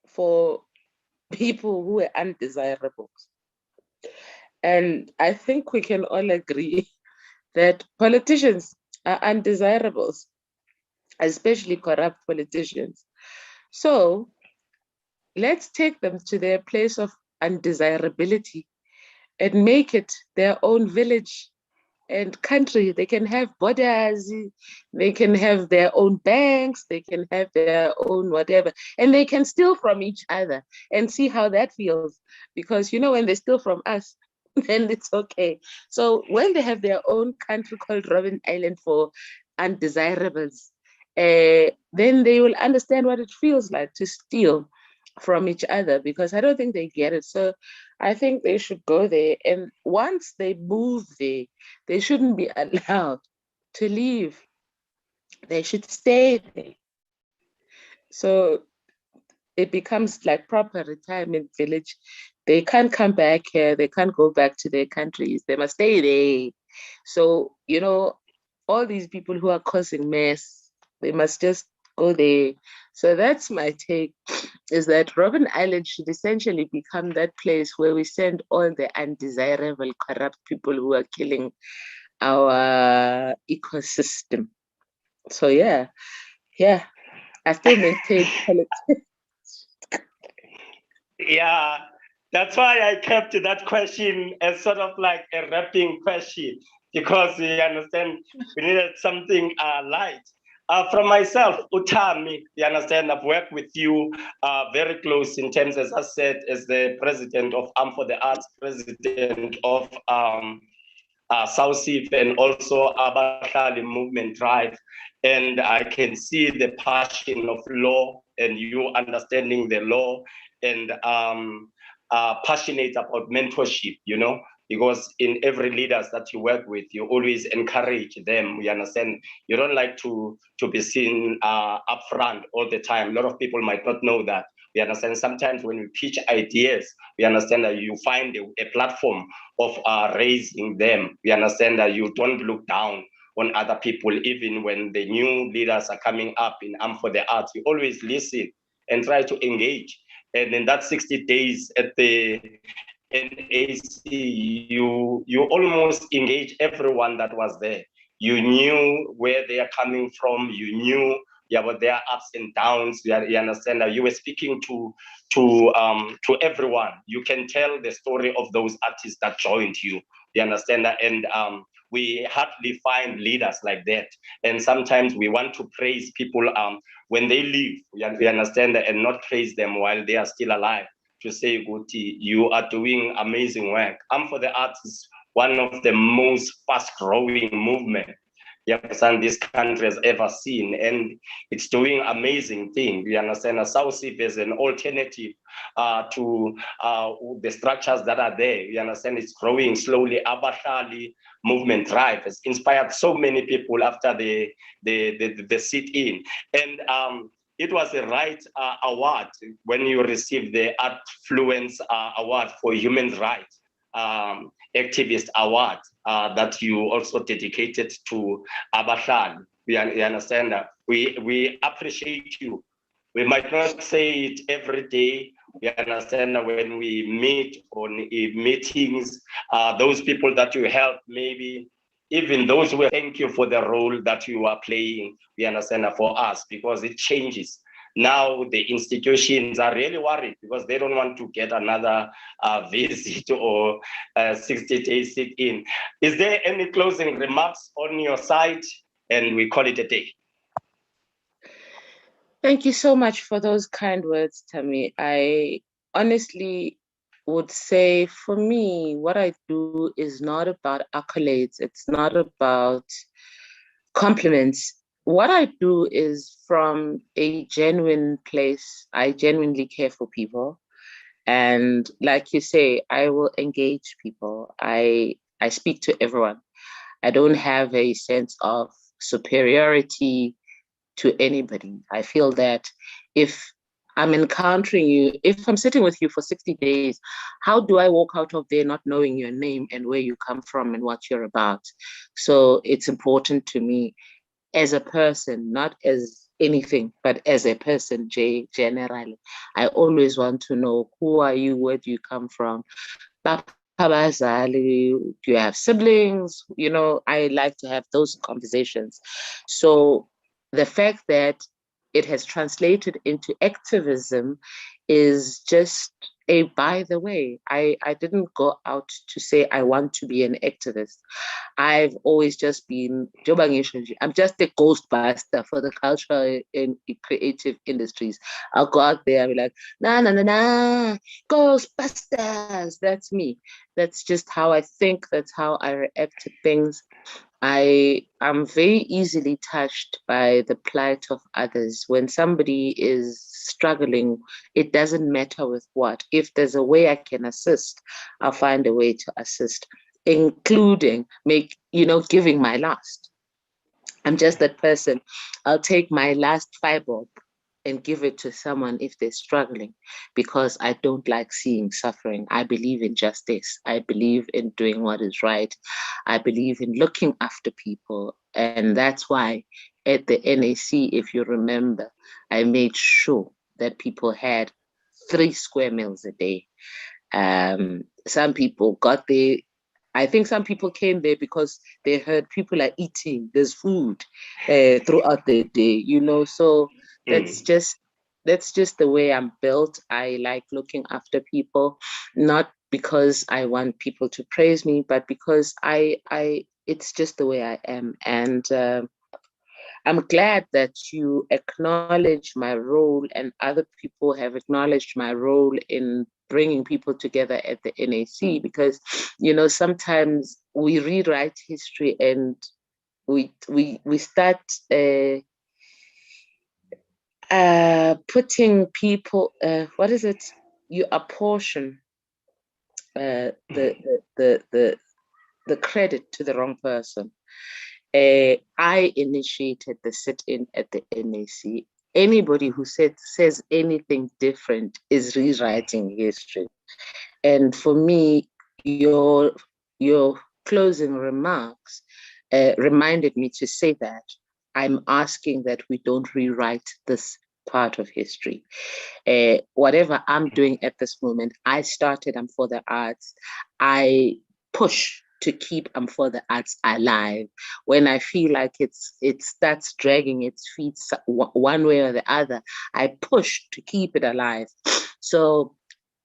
for people who were undesirables. And I think we can all agree that politicians are undesirables, especially corrupt politicians. So let's take them to their place of undesirability and make it their own village and country. They can have borders, they can have their own banks, they can have their own whatever, and they can steal from each other and see how that feels. Because, you know, when they steal from us, then it's okay. So when they have their own country called Robben Island for undesirables, then they will understand what it feels like to steal from each other, because I don't think they get it. So I think they should go there. And once they move there, they shouldn't be allowed to leave. They should stay there. So it becomes like proper retirement village. They can't come back here. They can't go back to their countries. They must stay there. So, you know, all these people who are causing mess, they must just go there. So that's my take, is that Robben Island should essentially become that place where we send all the undesirable, corrupt people who are killing our ecosystem. So yeah, I still maintain politics. Yeah, that's why I kept that question as sort of like a wrapping question, because we understand we needed something light. From myself, Thami, you understand, I've worked with you very close in terms, as I said, as the president of for the Arts, president of SAUCCIF, and also Abahlali Movement Drive. And I can see the passion of law and you understanding the law, and passionate about mentorship, you know, because in every leaders that you work with, you always encourage them. You understand? You don't like to be seen upfront all the time. A lot of people might not know that. We understand sometimes when we pitch ideas, we understand that you find a platform of raising them. We understand that you don't look down on other people, even when the new leaders are coming up in for the Arts. You always listen and try to engage. And in that 60 days at the NAC, you almost engage everyone that was there. You knew where they are coming from. You knew about their ups and downs. You understand that you were speaking to everyone. You can tell the story of those artists that joined you. You understand that, and we hardly find leaders like that. And sometimes we want to praise people when they leave. We understand that, and not praise them while they are still alive. To say, Guti, you are doing amazing work. For the Arts is one of the most fast-growing movement this country has ever seen, and it's doing amazing things. We understand that SAUCCIF is an alternative to the structures that are there. We understand it's growing slowly. Abahlali Movement Drive has inspired so many people after the sit-in, and it was the right award when you received the Affluence Award for Human Rights Activist Award that you also dedicated to Abahlali. We understand that. We appreciate you. We might not say it every day. We understand that when we meet on meetings, those people that you help, maybe even those who thank you for the role that you are playing, we understand that for us, because it changes. Now the institutions are really worried because they don't want to get another visit or 60-day sit-in. Is there any closing remarks on your side? And we call it a day. Thank you so much for those kind words, Thami. I honestly would say, for me, what I do is not about accolades. It's not about compliments. What I do is from a genuine place. I genuinely care for people. And like you say, I will engage people. I speak to everyone. I don't have a sense of superiority to anybody. I feel that if I'm encountering you, if I'm sitting with you for 60 days, how do I walk out of there not knowing your name and where you come from and what you're about? So it's important to me as a person, not as anything, but as a person, generally. I always want to know, who are you? Where do you come from? Do you have siblings? You know, I like to have those conversations. So the fact that it has translated into activism is just a by the way. I didn't go out to say I want to be an activist. I've always just been, I'm just a ghostbuster for the cultural and creative industries. I'll go out there and be like, nah, nah, nah, nah, Ghostbusters. That's me. That's just how I think. That's how I react to things. I am very easily touched by the plight of others. When somebody is struggling, it doesn't matter with what. If there's a way I can assist, I'll find a way to assist, including giving my last. I'm just that person. I'll take my last fiber and give it to someone if they're struggling, because I don't like seeing suffering. I believe in justice. I believe in doing what is right. I believe in looking after people. And that's why at the NAC, if you remember, I made sure that people had 3 square meals a day. Some people got there. I think some people came there because they heard people are eating, there's food throughout the day, you know. So that's just the way I'm built. I like looking after people, not because I want people to praise me, but because it's just the way I am. And I'm glad that you acknowledge my role, and other people have acknowledged my role in bringing people together at the NAC, because, you know, sometimes we rewrite history and we start putting people, what is it? You apportion the credit to the wrong person. I initiated the sit-in at the NAC. Anybody who says anything different is rewriting history. And for me, your closing remarks reminded me to say that I'm asking that we don't rewrite this part of history. Whatever I'm doing at this moment, I started I'm for the arts. I push to keep for the arts alive. When I feel like it starts dragging its feet one way or the other, I push to keep it alive. So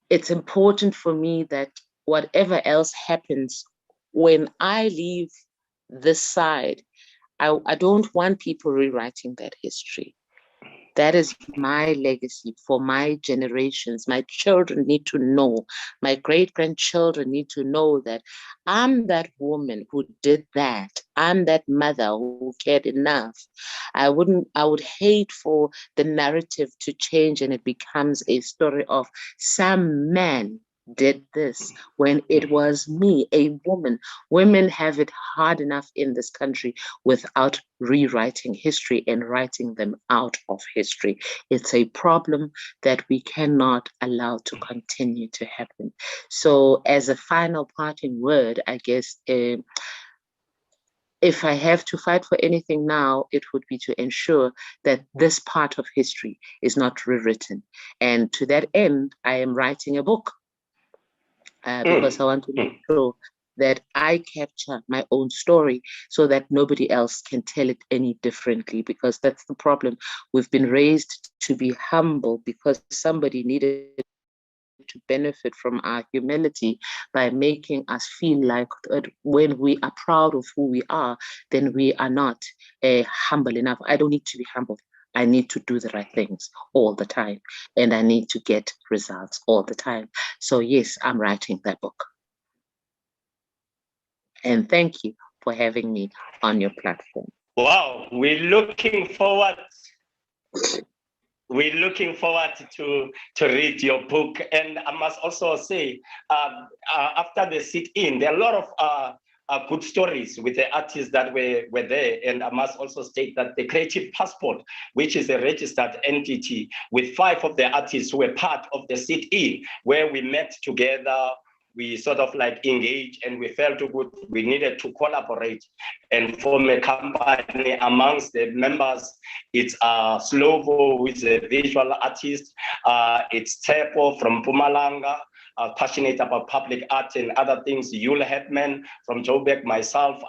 it's important for me that whatever else happens, when I leave this side, I don't want people rewriting that history. That is my legacy for my generations. My children need to know, my great-grandchildren need to know that I'm that woman who did that. I'm that mother who cared enough. I would hate for the narrative to change and it becomes a story of some man did this when it was me, a woman. Women have it hard enough in this country without rewriting history and writing them out of history. It's a problem that we cannot allow to continue to happen. So as a final parting word, I guess, if I have to fight for anything now, it would be to ensure that this part of history is not rewritten. And to that end, I am writing a book. Because I want to make sure that I capture my own story so that nobody else can tell it any differently, because that's the problem. We've been raised to be humble because somebody needed to benefit from our humility by making us feel like when we are proud of who we are, then we are not humble enough. I don't need to be humble. I need to do the right things all the time, and I need to get results all the time. So yes, I'm writing that book. And thank you for having me on your platform. Wow, we're looking forward to read your book. And I must also say, after the sit-in, there are a lot of good stories with the artists that were there. And I must also state that the Creative Passport, which is a registered entity with 5 of the artists who were part of the sit-in, where we met together, we sort of like engaged, and we felt good. We needed to collaborate and form a company. Amongst the members, it's Slovo, who is a visual artist. It's Tepo from Mpumalanga, passionate about public art and other things. Yul Hetman from Joburg, myself,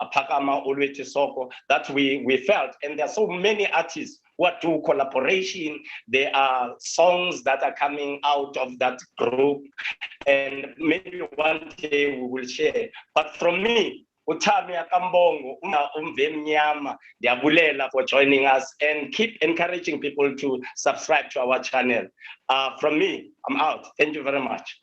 Apakama Ulwetisoko, that we felt. And there are so many artists what do collaboration. There are songs that are coming out of that group, and maybe one day we will share. But from me, Thami, akaMbongo, Mngoma, ndiyabulela for joining us, and keep encouraging people to subscribe to our channel. From me, I'm out. Thank you very much.